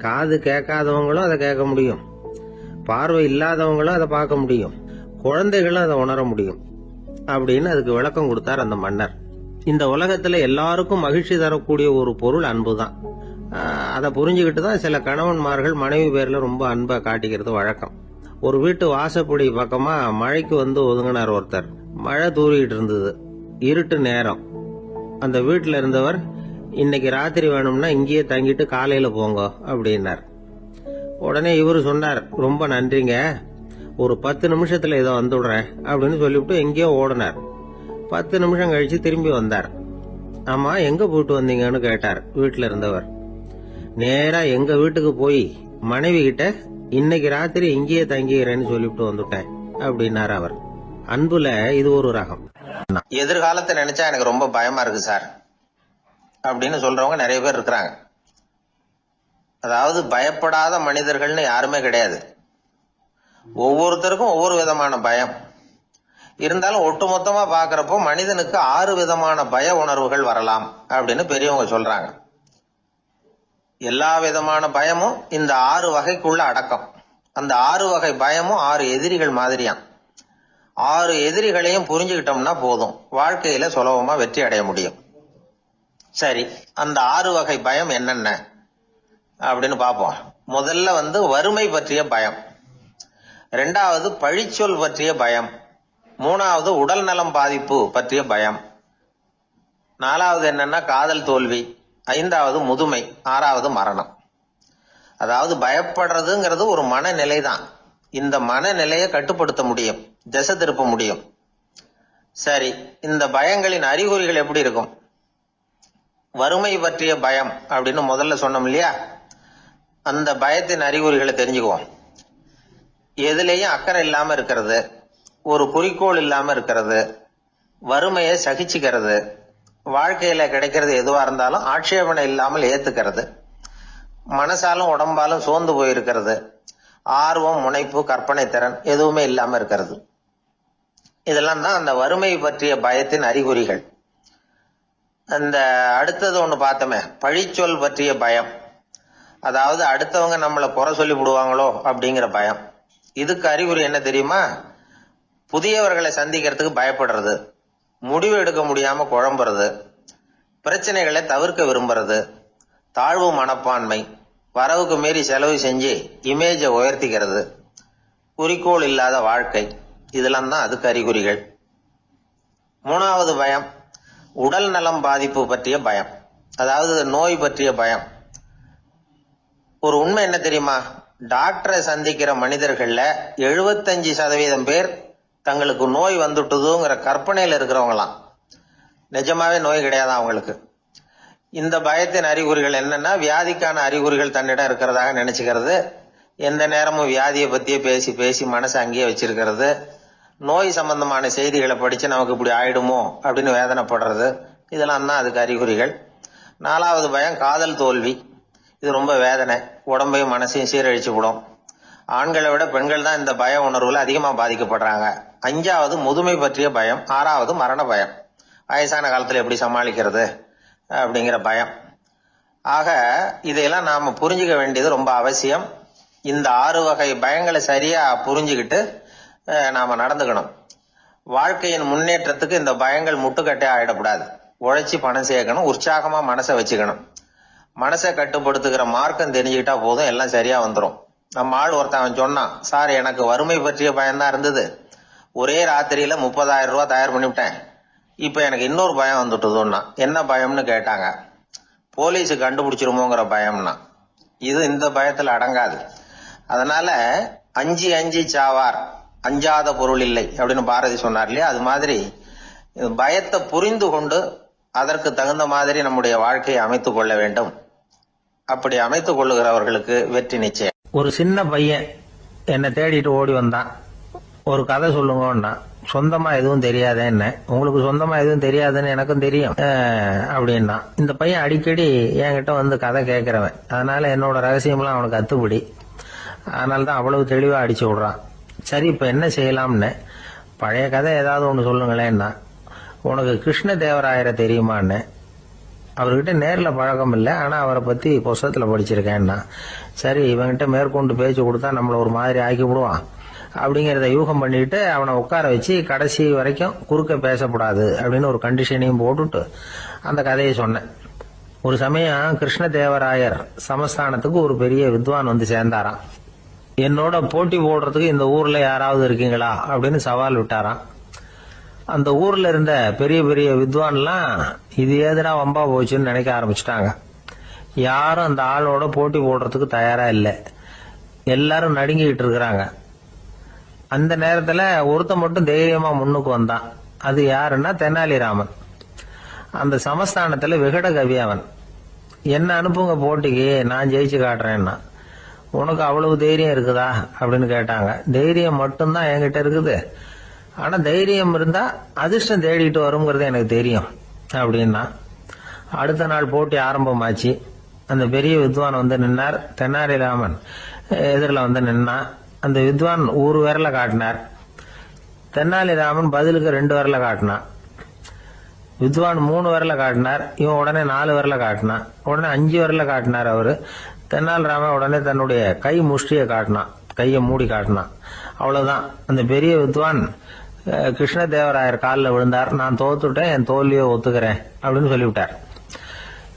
Speaker 1: காது கேட்காதவங்களும் அதை கேட்க முடியும், பார்வை இல்லாதவங்களும் அதை பார்க்க முடியும், குழந்தைகளும் அதை உணர முடியும் அப்படின்னு அதுக்கு விளக்கம் கொடுத்தார் அந்த மன்னர். இந்த உலகத்துல எல்லாருக்கும் மகிழ்ச்சி தரக்கூடிய ஒரு பொருள் அன்பு தான். அதை புரிஞ்சுக்கிட்டு தான் சில கணவன்மார்கள் மனைவி பேர்ல ரொம்ப அன்பை காட்டிக்கிறது வழக்கம். ஒரு வீட்டு வாசப்படி பக்கமா மழைக்கு ஒதுங்கினார் ஒருத்தர். மழை தூரிக்கிட்டு இருந்தது, இருட்டு நேரம். அந்த வீட்டுல இருந்தவர், இன்னைக்கு ராத்திரி வேணும்னா இங்கேயே தங்கிட்டு காலையில போங்க அப்படின்னார். உடனே இவரு சொன்னார், ரொம்ப நன்றிங்க, ஒரு 10 நிமிஷத்துல இதை வந்துடுறேன் அப்படின்னு சொல்லிவிட்டு எங்கேயோ ஓடினார். 10 நிமிஷம் கழிச்சு திரும்பி வந்தார். ஆமா, எங்க போயிட்டு வந்தீங்கன்னு கேட்டார் வீட்டுல இருந்தவர். நேரா எங்க வீட்டுக்கு போய் மனைவி கிட்ட இன்னைக்கு ராத்திரி இங்கேயே தங்கிக்கிறேன்னு சொல்லிவிட்டு வந்துட்டேன் அப்படின்னார் அவர். அன்புல இது ஒரு ரகம். எதிர்காலத்தை நினைச்சா எனக்கு ரொம்ப பயமா இருக்கு சார் அப்படின்னு சொல்றவங்க நிறைய பேர் இருக்கிறாங்க. அதாவது பயப்படாத மனிதர்கள்னு யாருமே கிடையாது. ஒவ்வொருத்தருக்கும் ஒவ்வொரு விதமான பயம் இருந்தாலும் ஒட்டுமொத்தமா பாக்குறப்போ மனிதனுக்கு 6 விதமான பய உணர்வுகள் வரலாம் அப்படின்னு பெரியவங்க சொல்றாங்க. எல்லா விதமான பயமும் இந்த 6 வகைக்குள்ள அடக்கம். அந்த 6 வகை பயமும் 6 எதிரிகள் மாதிரியாம். 6 எதிரிகளையும் புரிஞ்சுக்கிட்டோம்னா போதும், வாழ்க்கையில சுலபமா வெற்றி அடைய முடியும். சரி, அந்த 6 வகை பயம் என்னென்ன அப்படின்னு பார்ப்போம். முதல்ல வறுமை பற்றிய பயம், 2வது பழிச்சொல் பற்றிய பயம், 3வது உடல் நலம் பாதிப்பு பற்றிய பயம், 4வது என்னன்னா காதல் தோல்வி, 5வது முதுமை, 6வது மரணம். அதாவது பயப்படுறதுங்கிறது ஒரு மனநிலை தான். இந்த மனநிலையை கட்டுப்படுத்த முடியும், திசை திருப்ப முடியும். சரி, இந்த பயங்களின் அறிகுறிகள் எப்படி இருக்கும்? வறுமை பற்றிய பயம் அப்படின்னு முதல்ல சொன்னோம் இல்லையா? அந்த பயத்தின் அறிகுறிகளை தெரிஞ்சுக்குவோம். எதுலேயும் அக்கறை இல்லாம இருக்கிறது, ஒரு குறிக்கோள் இல்லாம இருக்கிறது, வறுமையை சகிச்சுக்கிறது, வாழ்க்கையில கிடைக்கிறது எதுவா இருந்தாலும் ஆட்சேபனை இல்லாமல் ஏத்துக்கிறது, மனசாலும் உடம்பாலும் சோர்ந்து போயிருக்கிறது, ஆர்வம், முனைப்பு, கற்பனை திறன் எதுவுமே இல்லாம இருக்கிறது. இதெல்லாம் தான் அந்த வறுமை பற்றிய பயத்தின் அறிகுறிகள். அந்த அடுத்தது ஒண்ணு பார்த்தோமே, பழிச்சொல் பற்றிய பயம். அதாவது அடுத்தவங்க நம்மளை குறை சொல்லி விடுவாங்களோ அப்படிங்கிற பயம். இதுக்கு அறிகுறி என்ன தெரியுமா? புதியவர்களை சந்திக்கிறதுக்கு பயப்படுறது, முடிவு எடுக்க முடியாம குழம்புறது, பிரச்சனைகளை தவிர்க்க விரும்புறது, தாழ்வு மனப்பான்மை, வரவுக்கு மீறி செலவு செஞ்சு இமேஜை உயர்த்திக்கிறது, குறிக்கோள் இல்லாத வாழ்க்கை. இதெல்லாம் தான் அதுக்கு அறிகுறிகள். மூணாவது பயம், உடல் நலம் பாதிப்பு பற்றிய பயம். அதாவது நோய் பற்றிய பயம். ஒரு உண்மை என்ன தெரியுமா? டாக்டரை சந்திக்கிற மனிதர்கள்ல 75% பேர் தங்களுக்கு நோய் வந்துட்டுதுங்கிற கற்பனையில இருக்கிறவங்களாம். நிஜமாவே நோய் கிடையாது அவங்களுக்கு. இந்த பயத்தின் அறிகுறிகள் என்னன்னா, வியாதிக்கான அறிகுறிகள் தன்னிடம் இருக்கிறதாக நினைச்சுக்கிறது, எந்த நேரமும் வியாதியை பத்தியே பேசி பேசி மனசை அங்கேயே வச்சிருக்கிறது, நோய் சம்பந்தமான செய்திகளை படிச்சு நமக்கு இப்படி ஆயிடுமோ அப்படின்னு வேதனைப்படுறது. இதெல்லாம் தான் அதுக்கு அறிகுறிகள். நாலாவது பயம், காதல் தோல்வி. இது ரொம்ப வேதனை, உடம்பையும் மனசையும் சீரழிச்சு விடும். ஆண்களை விட பெண்கள் தான் இந்த பய உணர்வுல அதிகமா பாதிக்கப்படுறாங்க. அஞ்சாவது முதுமை பற்றிய பயம். ஆறாவது மரண பயம். வயசான காலத்துல எப்படி சமாளிக்கிறது அப்படிங்கிற பயம். ஆக இதையெல்லாம் நாம புரிஞ்சுக்க வேண்டியது ரொம்ப அவசியம். இந்த 6 வகை பயங்களை சரியா புரிஞ்சுக்கிட்டு நாம நடந்துக்கணும். வாழ்க்கையின் முன்னேற்றத்துக்கு இந்த பயங்கள் முட்டுக்கட்டே ஆயிடக்கூடாது. உழைச்சி பணம் சேர்க்கணும், உற்சாகமா மனசை வச்சுக்கணும். மனசை கட்டுப்படுத்துகிற மார்க்கம் தெரிஞ்சுக்கிட்டா போதும், எல்லாம் சரியா வந்துடும். நம்ம ஆள் ஒருத்தன் சொன்னான், சார் எனக்கு வறுமை பற்றிய பயம்தான் இருந்தது, ஒரே ராத்திரியில 30,000 ரூபாய் தயார் பண்ணிவிட்டேன், இப்ப எனக்கு இன்னொரு பயம் வந்துட்டுதுன்னா. என்ன பயம்னு கேட்டாங்க. போலீஸு கண்டுபிடிச்சிருமோங்கிற பயம்னா. இது இந்த பயத்துல அடங்காது. அதனால அஞ்சி அஞ்சி சாவார், அஞ்சாத பொருள் இல்லை அப்படின்னு பாரதி சொன்னார் இல்லையா? அது மாதிரி பயத்தை புரிந்து கொண்டு அதற்கு தகுந்த மாதிரி நம்முடைய வாழ்க்கையை அமைத்துக் கொள்ள வேண்டும். அப்படி அமைத்துக் கொள்ளுகிறவர்களுக்கு வெற்றி நிச்சயம். ஒரு சின்ன பையன் என்னை தேடிட்டு ஓடி வந்தான். ஒரு கதை சொல்லுங்கன்னா, சொந்தமா எதுவும் தெரியாத என்ன, உங்களுக்கு சொந்தமா எதுவும் தெரியாதுன்னு எனக்கும் தெரியும் அப்படின்னா. இந்த பையன் அடிக்கடி என்கிட்ட வந்து கதை கேட்கிறவன், அதனால என்னோட ரகசியம்லாம் அவனுக்கு அத்துப்படி. அதனால்தான் அவ்வளவு தெளிவா அடிச்சு விடுறான். சரி, இப்ப என்ன செய்யலாம்னு, பழைய கதை ஏதாவது ஒன்று சொல்லுங்களேன்னா. உனக்கு கிருஷ்ணதேவராயரை தெரியுமான்னு. அவர்கிட்ட நேரில் பழக்கம் இல்லை, ஆனா அவரை பத்தி புஸ்தகத்துல படிச்சிருக்கேன்னா. சரி, இவன்கிட்ட மேற்கொண்டு பேச்சு கொடுத்தா நம்மள ஒரு மாதிரி ஆக்கி விடுவான் அப்படிங்கறத யூகம் பண்ணிட்டு அவனை உட்கார வச்சு கடைசி வரைக்கும் குறுக்க பேசக்கூடாது அப்படின்னு ஒரு கண்டிஷனையும் போட்டுட்டு அந்த கதையை சொன்னேன். ஒரு சமயம் கிருஷ்ணதேவராயர் சமஸ்தானத்துக்கு ஒரு பெரிய வித்வான் வந்து சேர்ந்தாராம். என்னோட போட்டி போடுறதுக்கு இந்த ஊர்ல யாராவது இருக்கீங்களா அப்படின்னு சவால் விட்டாராம். அந்த ஊர்ல இருந்த பெரிய பெரிய வித்வான்லாம் இது ஏதுனா வம்பா போச்சுன்னு நினைக்க ஆரம்பிச்சுட்டாங்க. யாரும் அந்த ஆளோட போட்டி போடுறதுக்கு தயாரா இல்லை. எல்லாரும் நடுங்கிட்டு இருக்கிறாங்க. அந்த நேரத்துல ஒருத்த மட்டும் தைரியமா முன்னுக்கு வந்தான். அது யாருன்னா தெனாலிராமன். அந்த சமஸ்தானத்துல விகட கவி அவன். என்ன அனுப்புங்க போட்டிக்கு, நான் ஜெயிச்சு காட்டுறேன்னா. உனக்கு அவ்வளவு தைரியம் இருக்குதா அப்படின்னு கேட்டாங்க. தைரியம் மட்டும்தான் என்கிட்ட இருக்குது, ஆனா தைரியம் இருந்தா அதிர்ஷ்டம் தேடிட்டு வருங்கிறது எனக்கு தெரியும் அப்படின்னா. அடுத்த நாள் போட்டி ஆரம்பமாச்சு. அந்த பெரிய வித்வான் வந்து நின்னார். தெனாலிராமன் எதிரில் வந்து நின்னா. அந்த வித்வான் ஒரு விரல காட்டினார். தெனாலிராமன் பதிலுக்கு 2 விரல காட்டினான். வித்வான் 3 விரல காட்டினார். இவன் உடனே 4 விரல காட்டினான். உடனே 5 விரல காட்டினார் அவரு. தெனாலிராமன் உடனே தன்னுடைய கை முஷ்டியை காட்டினான், கையை மூடி காட்டினான். அவ்வளவுதான். அந்த பெரிய வித்வான் கிருஷ்ணதேவராயர் காலில் விழுந்தார். நான் தோத்துட்டேன், என் தோல்வியை ஒத்துக்கிறேன் அப்படின்னு சொல்லிவிட்டார்.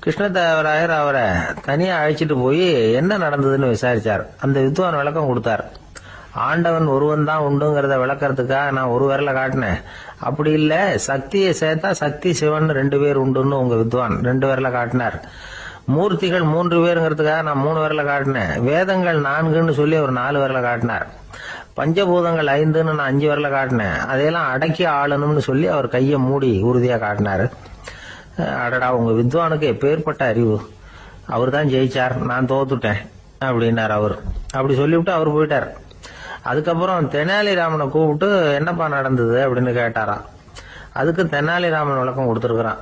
Speaker 1: கிருஷ்ணதேவராயர் அவரை தனியா அழைச்சிட்டு போய் என்ன நடந்ததுன்னு விசாரிச்சார். அந்த வித்வான் விளக்கம் கொடுத்தார். ஆண்டவன் ஒருவன் தான் உண்டுங்கிறத விளக்கறதுக்காக நான் ஒரு விரல காட்டினேன். அப்படி இல்ல, சக்தியை சேர்த்தா சக்தி சிவன் 2 பேர் உண்டுன்னு உங்க வித்வான் 2 விரல காட்டினார். மூர்த்திகள் 3 பேருங்கிறதுக்காக நான் 3 விரல காட்டினேன். வேதங்கள் 4ன்னு சொல்லி ஒரு 4 விரல காட்டினார். பஞ்சபூதங்கள் 5ன்னு நான் 5 விரல காட்டினேன். அதையெல்லாம் அடக்கி ஆளணும்னு சொல்லி அவர் கையை மூடி உறுதியா காட்டினாரு. அடடா, உங்க வித்வானுக்கு எப்பேற்பட்ட அறிவு, அவர் தான் ஜெயிச்சார், நான் தோத்துட்டேன் அப்படின்னார் அவர். அப்படி சொல்லிவிட்டு அவர் போயிட்டார். அதுக்கப்புறம் தெனாலிராமனை கூப்பிட்டு என்னப்பா நடந்தது அப்படின்னு கேட்டாராம். அதுக்கு தெனாலிராமன் விளக்கம் கொடுத்துருக்கிறான்.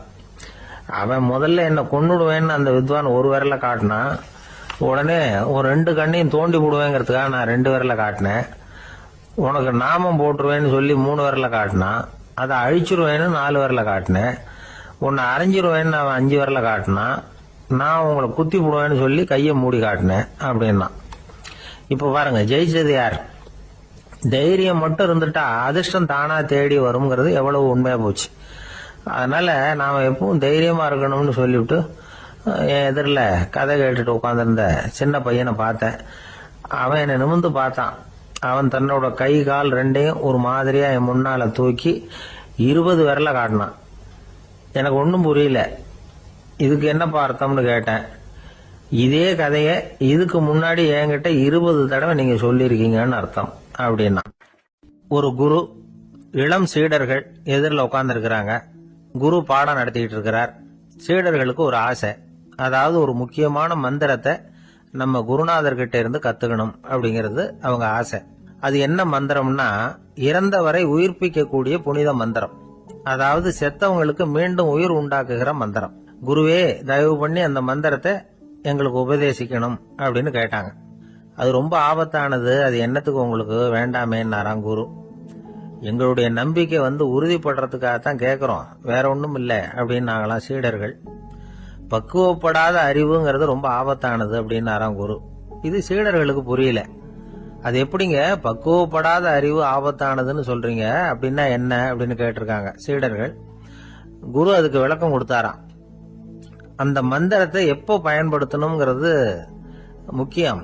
Speaker 1: அவன் முதல்ல என்ன கொன்னுடுவேன்னு அந்த வித்வான் ஒரு விரல காட்டினான். உடனே ஒரு 2 கண்ணையும் தோண்டி விடுவேங்கிறதுக்காக நான் 2 விரல காட்டினேன். உனக்கு நாமம் போட்டுருவேன்னு சொல்லி 3 விரல காட்டினான். அதை அழிச்சிருவேன்னு 4 விரல காட்டினேன். உன்னை அரைஞ்சிருவேன்னு அவன் 5 விரல காட்டினான். நான் உங்களை குத்தி விடுவேன்னு சொல்லி கையை மூடி காட்டினேன் அப்படின்னா. இப்ப பாருங்க, ஜெயிச்சது யார்? தைரியம் மட்டும் இருந்துட்டா அதிர்ஷ்டம் தானா தேடி வருங்கிறது எவ்வளவு உண்மையா போச்சு. அதனால நாம எப்பவும் தைரியமா இருக்கணும்னு சொல்லிவிட்டு என் எதிரில் கதை கேட்டுட்டு உட்காந்துருந்த சின்ன பையனை பார்த்தேன். அவன் என்னை நிமிர்ந்து பார்த்தான். அவன் தன்னோட கை கால் 2ஐயும் ஒரு மாதிரியா என் முன்னால தூக்கி 20 விரல காட்டினான். எனக்கு ஒன்றும் புரியல. இதுக்கு என்னப்பா அர்த்தம்னு கேட்டேன். இதே கதையை இதுக்கு முன்னாடி என்கிட்ட 20 தடவை நீங்க சொல்லியிருக்கீங்கன்னு அர்த்தம் அப்படின்னா. ஒரு குரு, இளம் சீடர்கள் எதிரில் உட்கார்ந்துருக்கிறாங்க. குரு பாடம் நடத்திக்கிட்டு இருக்கிறார். சீடர்களுக்கு ஒரு ஆசை, அதாவது ஒரு முக்கியமான மந்திரத்தை நம்ம குருநாதர்கிட்ட இருந்து கத்துக்கணும் அப்படிங்கிறது அவங்க ஆசை. அது என்ன மந்திரம்னா, இறந்தவரை உயிர்ப்பிக்கக்கூடிய புனித மந்திரம். அதாவது செத்தவங்களுக்கு மீண்டும் உயிர் உண்டாக்குகிற மந்திரம். குருவே, தயவு பண்ணி அந்த மந்திரத்தை எங்களுக்கு உபதேசிக்கணும் அப்படின்னு கேட்டாங்க. அது ரொம்ப ஆபத்தானது, அது என்னத்துக்கு உங்களுக்கு வேண்டாமேன்னாராம் குரு. எங்களுடைய நம்பிக்கை உறுதிப்படுறதுக்காகத்தான் கேட்கிறோம், வேற ஒன்றும் இல்லை அப்படின்னு நாங்களாம் சீடர்கள். பக்குவப்படாத அறிவுங்கிறது ரொம்ப ஆபத்தானது அப்படின்னாராம் குரு. இது சீடர்களுக்கு புரியல. அது எப்படிங்க பக்குவப்படாத அறிவு ஆபத்தானதுன்னு சொல்றீங்க, அப்படின்னா என்ன அப்படின்னு கேட்டிருக்காங்க சீடர்கள். குரு அதுக்கு விளக்கம் கொடுத்தாராம். அந்த மந்திரத்தை எப்போ பயன்படுத்தணுங்கிறது முக்கியம்.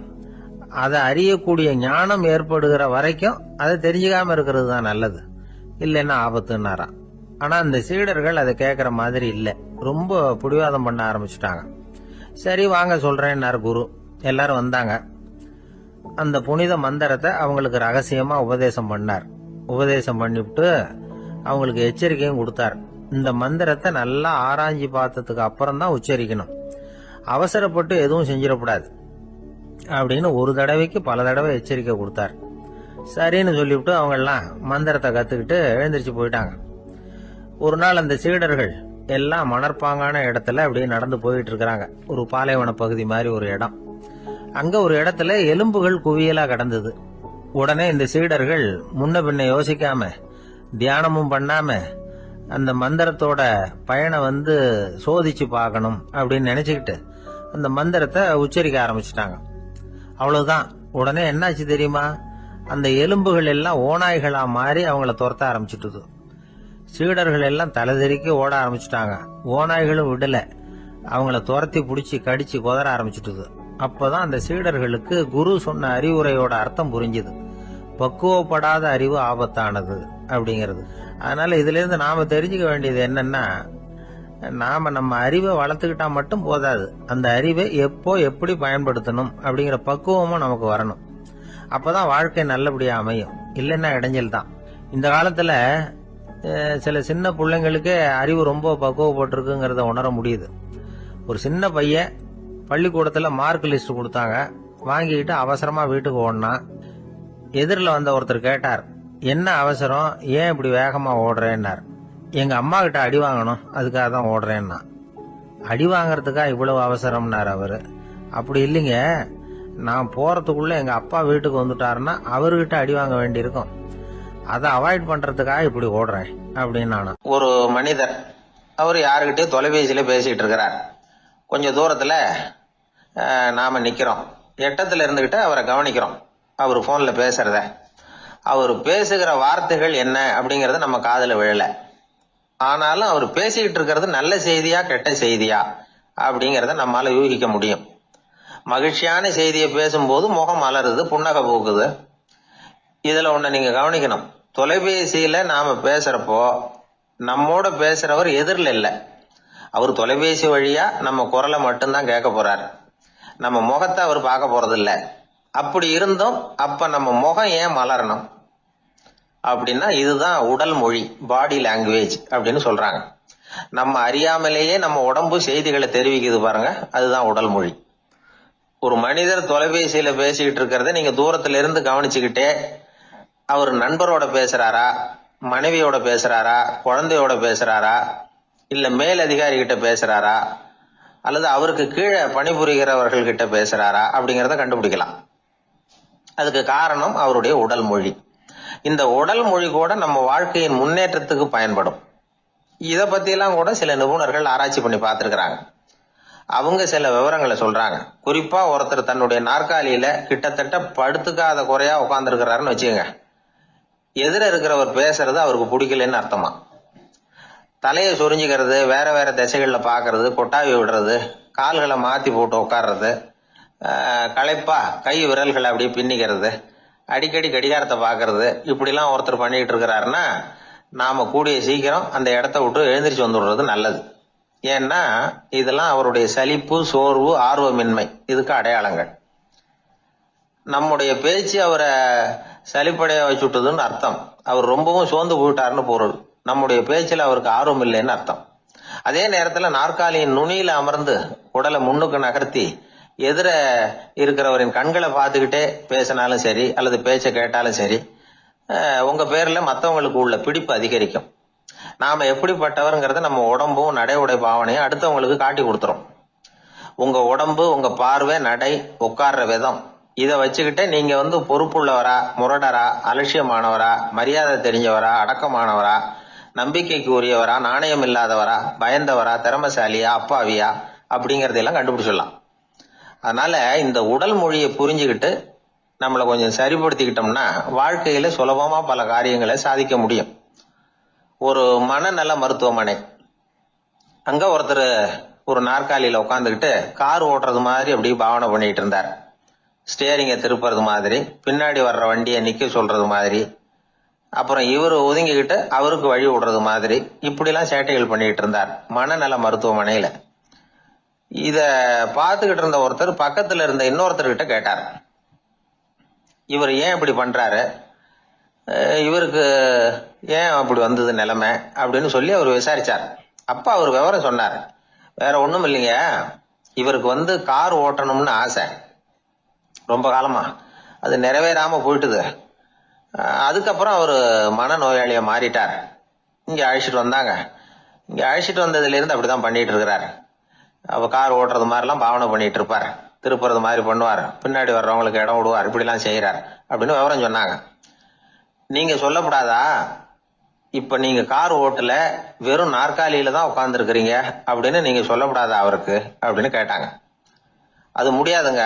Speaker 1: அதை அறியக்கூடிய ஞானம் ஏற்படுகிற வரைக்கும் அதை தெரிஞ்சுக்காம இருக்கிறது தான் நல்லது, இல்லைன்னா ஆபத்துன்னாராம். ஆனா அந்த சீடர்கள் அதை கேட்கற மாதிரி இல்லை, ரொம்ப பிடிவாதம் பண்ண ஆரம்பிச்சுட்டாங்க. சரி வாங்க சொல்றேன்னாரு குரு. எல்லாரும் வந்தாங்க. அந்த புனித மந்திரத்தை அவங்களுக்கு ரகசியமா உபதேசம் பண்ணார். உபதேசம் பண்ணிவிட்டு அவங்களுக்கு எச்சரிக்கையும் கொடுத்தார். இந்த மந்திரத்தை நல்லா ஆராய்ச்சி பார்த்ததுக்கு அப்புறம் தான் உச்சரிக்கணும், அவசரப்பட்டு எதுவும் செஞ்சிடக்கூடாது அப்படின்னு ஒரு தடவைக்கு பல தடவை எச்சரிக்கை கொடுத்தார். சரின்னு சொல்லிவிட்டு அவங்க எல்லாம் மந்திரத்தை கத்துக்கிட்டு எழுந்திரிச்சு போயிட்டாங்க. ஒரு நாள் அந்த சீடர்கள் எல்லாம் மணற்பாங்கான இடத்துல அப்படியே நடந்து போயிட்டு இருக்கிறாங்க. ஒரு பாலைவன பகுதி மாதிரி ஒரு இடம். அங்க ஒரு இடத்துல எலும்புகள் குவியலா கிடந்தது. உடனே இந்த சீடர்கள் முன்ன பின்ன யோசிக்காம, தியானமும் பண்ணாம அந்த மந்திரத்தோட பயனை சோதிச்சு பார்க்கணும் அப்படின்னு நினைச்சுக்கிட்டு அந்த மந்திரத்தை உச்சரிக்க ஆரம்பிச்சுட்டாங்க. அவ்வளவுதான். உடனே என்னாச்சு தெரியுமா? அந்த எலும்புகள் எல்லாம் ஓநாய்களா மாறி அவங்கள துரத்த ஆரம்பிச்சுட்டுது. சீடர்கள் எல்லாம் தலைதெறிக்க ஓட ஆரம்பிச்சுட்டாங்க. ஓநாய்களும் விடல, அவங்கள துரத்தி பிடிச்சி கடிச்சு கொதற ஆரம்பிச்சுட்டுது. அப்பதான் அந்த சீடர்களுக்கு குரு சொன்ன அறிவுரையோட அர்த்தம் புரிஞ்சுது. பக்குவப்படாத அறிவு ஆபத்தானது அப்படிங்கிறது. அதனால இதுல இருந்து நாம தெரிஞ்சுக்க வேண்டியது என்னன்னா, நாம நம்ம அறிவை வளர்த்துக்கிட்டா மட்டும் போதாது, அந்த அறிவை எப்போ எப்படி பயன்படுத்தணும் அப்படிங்கிற பக்குவமும் நமக்கு வரணும். அப்பதான் வாழ்க்கை நல்லபடியா அமையும், இல்லைன்னா இடைஞ்சல் தான். இந்த காலத்துல சில சின்ன பிள்ளைங்களுக்கே அறிவு ரொம்ப பக்குவப்பட்டிருக்குங்கிறத உணர முடியுது. ஒரு சின்ன பையன் பள்ளிக்கூடத்துல மார்க் லிஸ்ட் கொடுத்தாங்க, வாங்கிக்கிட்டு அவசரமா வீட்டுக்கு ஓடினான். எதிரில் வந்த ஒருத்தர் கேட்டார், என்ன அவசரம், ஏன் இப்படி வேகமா ஓடுறேன்னார். எங்க அம்மா கிட்ட அடி வாங்கணும், அதுக்காக தான் ஓடுறேன்னா. அடி வாங்கறதுக்கா இவ்வளவு அவசரம்னார் அவரு. அப்படி இல்லைங்க, நான் போறதுக்குள்ள எங்க அப்பா வீட்டுக்கு வந்துட்டாருன்னா அவர்கிட்ட அடி வாங்க வேண்டியிருக்கும், அதை அவாய்ட் பண்றதுக்காக இப்படி ஓடுறேன் அப்படின்னு நானும். ஒரு மனிதர், அவர் யாருக்கிட்டே தொலைபேசியில பேசிட்டு இருக்கிறார். கொஞ்சம் தூரத்துல நாம நிக்கிறோம். எட்டத்துல இருந்துகிட்டு அவரை கவனிக்கிறோம். அவர் போன்ல பேசுறத, அவர் பேசுகிற வார்த்தைகள் என்ன அப்படிங்கறத நம்ம காதுல விழல. ஆனாலும் அவர் பேசிக்கிட்டு இருக்கிறது நல்ல செய்தியா கெட்ட செய்தியா அப்படிங்கறத நம்மால யூகிக்க முடியும். மகிழ்ச்சியான செய்தியை பேசும்போது முகம் மலருது, புன்னகை பூக்குது. இதுல ஒண்ணு நீங்க கவனிக்கணும், தொலைபேசியில நாம பேசுறப்போ நம்மோட பேசுறவர் எதிரில் இல்ல, அவர் தொலைபேசி வழியா நம்ம குரலை மட்டும்தான் கேட்க போறாரு, நம்ம முகத்தை அவர் பார்க்க போறது இல்ல. அப்படி இருந்தும் அப்ப நம்ம முகம் ஏன் மலரணும் அப்படின்னா, இதுதான் உடல் மொழி, பாடி லாங்குவேஜ் அப்படின்னு சொல்றாங்க. நம்ம அறியாமலேயே நம்ம உடம்பு செய்திகளை தெரிவிக்குது பாருங்க, அதுதான் உடல் மொழி. ஒரு மனிதர் தொலைபேசியில பேசிக்கிட்டு இருக்கிறத நீங்க தூரத்துல இருந்து கவனிச்சுக்கிட்டே, அவர் நண்பரோட பேசுறாரா, மனைவியோட பேசுறாரா, குழந்தையோட பேசுறாரா, இல்ல மேல் அதிகாரி கிட்ட பேசுறாரா,
Speaker 2: அல்லது அவருக்கு கீழே பணிபுரிகிறவர்கள் கிட்ட பேசுறாரா அப்படிங்கிறத கண்டுபிடிக்கலாம். அதுக்கு காரணம் அவருடைய உடல் மொழி. இந்த உடல் மொழி கூட நம்ம வாழ்க்கையின் முன்னேற்றத்துக்கு பயன்படும். இதை பத்தியெல்லாம் கூட சில நிபுணர்கள் ஆராய்ச்சி பண்ணி பார்த்திருக்கிறாங்க. அவங்க சில விவரங்களை சொல்றாங்க. குறிப்பா ஒருத்தர் தன்னுடைய நாற்காலியில கிட்டத்தட்ட படுத்துக்காத குறையா உட்கார்ந்துருக்கிறாருன்னு வச்சுக்கோங்க. எதிர இருக்கிறவர் பேசுறது அவருக்கு பிடிக்கலன்னு அர்த்தமா. தலையை சொரிஞ்சுக்கிறது, வேற வேற திசைகள்ல பாக்குறது, கொட்டாவி விடுறது, கால்களை மாத்தி போட்டு உட்கார்றது, களைப்பா கை விரல்களை அப்படியே பின்னிக்கிறது, அடிக்கடி கடிகாரத்தை பாக்குறது, இப்படிலாம் ஒருத்தர் பண்ணிட்டு இருக்கிறாருன்னா நாம கூடிய சீக்கிரம் அந்த இடத்த விட்டு எழுந்திரிச்சு வந்துடுறது நல்லது. ஏன்னா இதெல்லாம் அவருடைய சலிப்பு, சோர்வு, ஆர்வமின்மை இதுக்கு அடையாளங்கள். நம்முடைய பேச்சு அவரை சலிப்படைய வச்சுட்டதுன்னு அர்த்தம். அவர் ரொம்பவும் சோர்ந்து போயிட்டாருன்னு பொருள். நம்முடைய பேச்சில் அவருக்கு ஆர்வம் இல்லைன்னு அர்த்தம். அதே நேரத்தில் நாற்காலியின் நுனியில அமர்ந்து உடலை முன்னுக்கு நகர்த்தி எதிர இருக்கிறவரின் கண்களை பார்த்துக்கிட்டே பேசினாலும் சரி அல்லது பேச்சை கேட்டாலும் சரி, உங்க பேர்ல மற்றவங்களுக்கு உள்ள பிடிப்பு அதிகரிக்கும். நாம எப்படிப்பட்டவருங்கிறத நம்ம உடம்பும் நடை உடை பாவனையும் அடுத்தவங்களுக்கு காட்டி கொடுத்துரும். உங்க உடம்பு, உங்க பார்வை, நடை, உட்கார்ற விதம், இதை வச்சுக்கிட்டே நீங்க பொறுப்புள்ளவரா, முரடரா, அலட்சியமானவரா, மரியாதை தெரிஞ்சவரா, அடக்கமானவரா, நம்பிக்கைக்கு உரியவரா, நாணயம் இல்லாதவரா, பயந்தவரா, திறமசாலியா, அப்பாவியா அப்படிங்கறதெல்லாம் கண்டுபிடிச்சிடலாம். அதனால இந்த உடல் மொழியை புரிஞ்சுக்கிட்டு நம்மளை கொஞ்சம் சரிப்படுத்திக்கிட்டோம்னா வாழ்க்கையில சுலபமா பல காரியங்களை சாதிக்க முடியும். ஒரு மனநல மருத்துவமனை, அங்க ஒருத்தர் ஒரு நாற்காலியில உட்காந்துக்கிட்டு கார் ஓட்டுறது மாதிரி அப்படி பாவனை பண்ணிட்டு இருந்தார். ஸ்டேரிங்கை திருப்புறது மாதிரி, பின்னாடி வர்ற வண்டியை நிக்க சொல்றது மாதிரி, அப்புறம் இவர் ஒதுங்கிக்கிட்டு அவருக்கு வழி விடுறது மாதிரி, இப்படிலாம் சேட்டைகள் பண்ணிட்டு இருந்தார் மனநல மருத்துவமனையில. இத பார்த்துக்கிட்டு இருந்த ஒருத்தர் பக்கத்துல இருந்த இன்னொருத்தர்கிட்ட கேட்டார், இவர் ஏன் இப்படி பண்றாரு, இவருக்கு ஏன் அப்படி வந்தது நிலைமை அப்படின்னு சொல்லி அவர் விசாரிச்சார். அப்ப அவர் விவரம் சொன்னார். வேற ஒண்ணும் இல்லைங்க, இவருக்கு கார் ஓட்டணும்னு ஆசை ரொம்ப காலமா, அது நிறைவேறாம போயிட்டுது. அதுக்கப்புறம் அவர் மனநோயாளியா மாறிட்டார். இங்க அழைச்சிட்டு வந்தாங்க. இங்க அழைச்சிட்டு வந்ததுல இருந்து அப்படிதான் பண்ணிட்டு இருக்கிறாரு. அவ கார் ஓட்டுறது மாதிரிலாம் பாவனை பண்ணிட்டு இருப்பார், திருப்புறது மாதிரி பண்ணுவார், பின்னாடி வர்றவங்களுக்கு இடம் விடுவார், இப்படிலாம் செய்யறார் அப்படின்னு விவரம் சொன்னாங்க. நீங்க சொல்லப்படாதா, இப்ப நீங்க கார் ஓட்டல, வெறும் நாற்காலியில தான் உட்கார்ந்து இருக்கிறீங்க அப்படின்னு நீங்க சொல்லப்படாதா அவருக்கு அப்படின்னு கேட்டாங்க. அது முடியாதுங்க.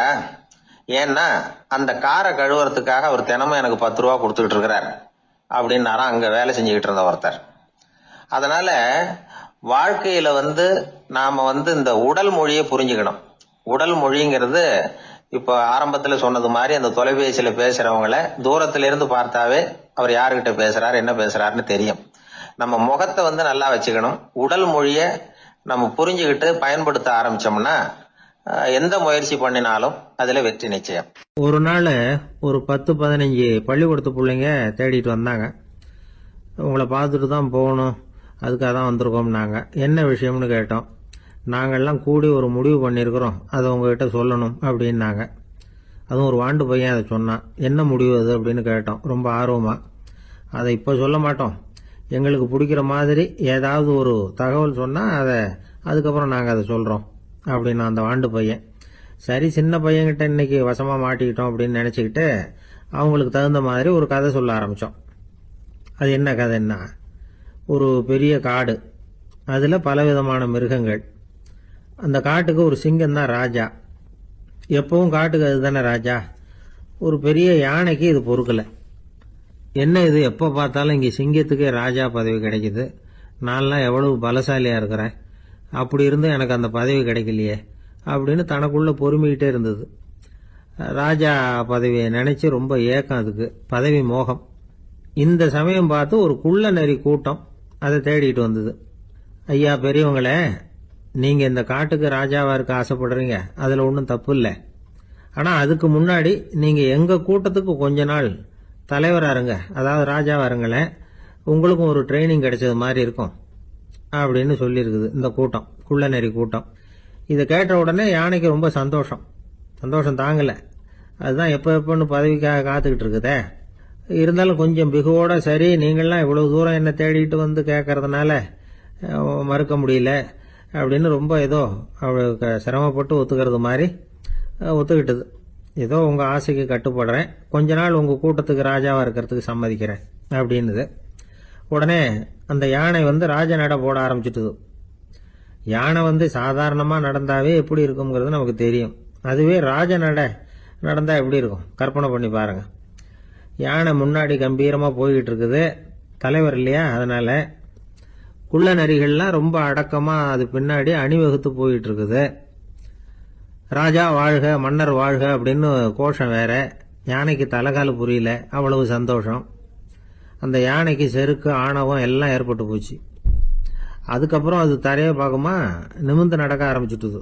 Speaker 2: ஏன்னா அந்த காரை கழுவுறதுக்காக அவர் தினமும் எனக்கு 10 ரூபா கொடுத்துக்கிட்டு இருக்கிறார் அப்படின்னாராம் அங்க வேலை செஞ்சுக்கிட்டு இருந்த ஒருத்தர். அதனால வாழ்க்கையில நாம இந்த உடல் மொழியை புரிஞ்சுக்கணும். உடல் மொழிங்கிறது இப்ப ஆரம்பத்துல சொன்னது மாதிரி அந்த தொலைபேசியில பேசுறவங்கள தூரத்துல இருந்து பார்த்தாவே அவர் யாருகிட்ட பேசுறாரு, என்ன பேசுறாருன்னு தெரியும். நம்ம முகத்தை நல்லா வச்சுக்கணும். உடல் மொழிய நம்ம புரிஞ்சுக்கிட்டு பயன்படுத்த ஆரம்பிச்சோம்னா எந்த முயற்சி பண்ணினாலும் அதுல வெற்றி நிச்சயம்.
Speaker 1: ஒரு நாள் ஒரு 10-15 பள்ளிக்கூடத்து பிள்ளைங்க தேடிட்டு வந்தாங்க. உங்களை பார்த்துட்டு தான் போகணும், அதுக்காக தான் வந்திருக்கோம்னாங்க. என்ன விஷயம்னு கேட்டோம். நாங்கள்லாம் கூடி ஒரு முடிவு பண்ணியிருக்கிறோம், அதை உங்ககிட்ட சொல்லணும் அப்படின்னாங்க. அதுவும் ஒரு வாண்டு பையன் அதை சொன்னான். என்ன முடிவு அது அப்படின்னு கேட்டோம் ரொம்ப ஆர்வமாக. அதை இப்போ சொல்ல மாட்டோம், எங்களுக்கு பிடிக்கிற மாதிரி ஏதாவது ஒரு தகவல் சொன்னால் அதுக்கப்புறம் நாங்கள் அதை சொல்கிறோம் அப்படின்னு அந்த வாண்டு பையன். சரி, சின்ன பையன்கிட்ட இன்னைக்கு வசமாக மாட்டிக்கிட்டோம் அப்படின்னு நினச்சிக்கிட்டு அவங்களுக்கு தகுந்த மாதிரி ஒரு கதை சொல்ல ஆரம்பித்தோம். அது என்ன கதைன்னா, ஒரு பெரிய காடு, அதில் பலவிதமான மிருகங்கள். அந்த காட்டுக்கு ஒரு சிங்கம் தான் ராஜா. எப்பவும் காட்டுக்கு அது தானே ராஜா. ஒரு பெரிய யானைக்கு இது பொறுக்கலை. என்ன இது, எப்போ பார்த்தாலும் இங்கே சிங்கத்துக்கே ராஜா பதவி கிடைக்குது, நான்லாம் எவ்வளவு பலசாலியாக இருக்கிறேன், அப்படி இருந்தும் எனக்கு அந்த பதவி கிடைக்கலையே அப்படின்னு தனக்குள்ள பொறுமிக்கிட்டே இருந்தது. ராஜா பதவியை நினைச்சு ரொம்ப ஏக்கம், அதுக்கு பதவி மோகம். இந்த சமயம் பார்த்து ஒரு குள்ள நரி கூட்டம் அதை தேடிட்டு வந்தது. ஐயா பெரியவங்களே, நீங்க இந்த காட்டுக்கு ராஜாவா இருக்க ஆசைப்படுறீங்க, அதுல ஒன்றும் தப்பு இல்லை. ஆனா அதுக்கு முன்னாடி நீங்க எங்க கூட்டத்துக்கு கொஞ்ச நாள் தலைவரா இருங்க, அதாவது ராஜாவா இருங்களேன், உங்களுக்கும் ஒரு ட்ரைனிங் கிடைச்சது மாதிரி இருக்கும் அப்படின்னு சொல்லியிருக்குது இந்த கூட்டம், குள்ள நரி கூட்டம். இதை கேட்ட உடனே யானைக்கு ரொம்ப சந்தோஷம் தாங்கலை. அதுதான் எப்பன்னு பதவிக்காக காத்துக்கிட்டு இருக்குதே. இருந்தாலும் கொஞ்சம் பிகுவோட, சரி நீங்கள்லாம் இவ்வளவு தூரம் என்ன தேடிட்டு கேட்கறதுனால மறுக்க முடியல, அப்படின்னு ரொம்ப ஏதோ அவளுக்கு சிரமப்பட்டு ஒத்துக்கிறது மாதிரி ஒத்துக்கிட்டது. ஏதோ உங்கள் ஆசைக்கு கட்டுப்படுறேன், கொஞ்ச நாள் உங்கள் கூட்டத்துக்கு ராஜாவாக இருக்கிறதுக்கு சம்மதிக்கிறேன் அப்படின்னுது. உடனே அந்த யானை ராஜ நட போட ஆரம்பிச்சுட்டுது. யானை சாதாரணமாக நடந்தாவே எப்படி இருக்குங்கிறது நமக்கு தெரியும். அதுவே ராஜ நட நடந்தால் எப்படி இருக்கும் கற்பனை பண்ணி பாருங்கள். யானை முன்னாடி கம்பீரமாக போய்கிட்டு இருக்குது, தலைவர் இல்லையா, அதனால குள்ள நரிகள்லாம் ரொம்ப அடக்கமாக அது பின்னாடி அணிவகுத்து போயிட்டு இருக்குது. ராஜா வாழ்க மன்னர் வாழ்க அப்படின்னு கோஷம் வேற. யானைக்கு தலைகால புரியல, அவ்வளவு சந்தோஷம். அந்த யானைக்கு செருக்கு ஆணவம் எல்லாம் ஏற்பட்டு போச்சு. அதுக்கப்புறம் அது தரையை பார்க்குமா நிமிர்ந்து நடக்க ஆரம்பிச்சுட்டுது.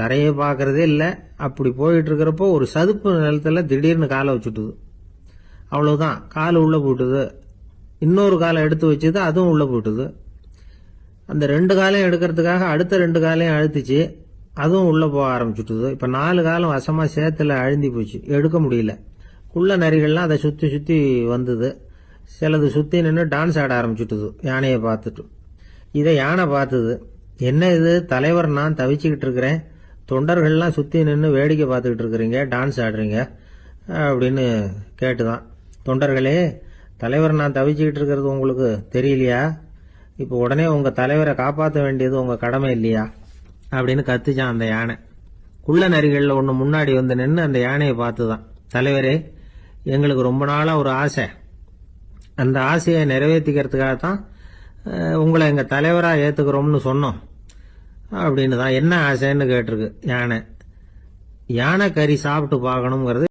Speaker 1: தரையை பார்க்கறதே இல்லை. அப்படி போயிட்டு இருக்கிறப்போ ஒரு சதுப்பு நிலத்துல திடீர்னு காலை வச்சுட்டுது. அவ்வளவுதான், கால் உள்ள போட்டுது. இன்னொரு காலை எடுத்து வச்சுது, அதுவும் உள்ள போட்டுது. அந்த 2 காலையும் எடுக்கிறதுக்காக அடுத்த 2 காலையும் அழுத்திச்சு, அதுவும் உள்ள போக ஆரம்பிச்சுட்டுது. இப்ப 4 காலம் வசமா சேத்துல அழுந்தி போச்சு, எடுக்க முடியல. குள்ள நரிகள்லாம் அதை சுத்தி சுத்தி வந்தது. சிலது சுத்தி நின்று டான்ஸ் ஆட ஆரம்பிச்சுட்டுது யானையை பார்த்துட்டு. இதை யானை பார்த்தது. என்ன இது தலைவர், நான் தவிச்சுக்கிட்டு இருக்கிறேன், தொண்டர்கள்லாம் சுத்தி நின்று வேடிக்கை பார்த்துக்கிட்டு இருக்கிறீங்க, டான்ஸ் ஆடுறீங்க அப்படின்னு கேட்டுதான். தொண்டர்களே, தலைவர் நான் தவிச்சுக்கிட்டு இருக்கிறது உங்களுக்கு தெரியலையா? இப்போ உடனே உங்க தலைவரை காப்பாற்ற வேண்டியது உங்க கடமை இல்லையா அப்படின்னு கத்துச்சான் அந்த யானை. குள்ள நரிகள்ல ஒண்ணு முன்னாடி நின்று அந்த யானையை பார்த்துதான், தலைவரே, எங்களுக்கு ரொம்ப நாளா ஒரு ஆசை, அந்த ஆசையை நிறைவேற்றிக்கிறதுக்காகத்தான் உங்களை எங்க தலைவரா ஏத்துக்கிறோம்னு சொன்னோம் அப்படின்னு தான். என்ன ஆசைன்னு கேட்டிருக்கு யானை. யானை கறி சாப்பிட்டு பார்க்கணுங்கிறது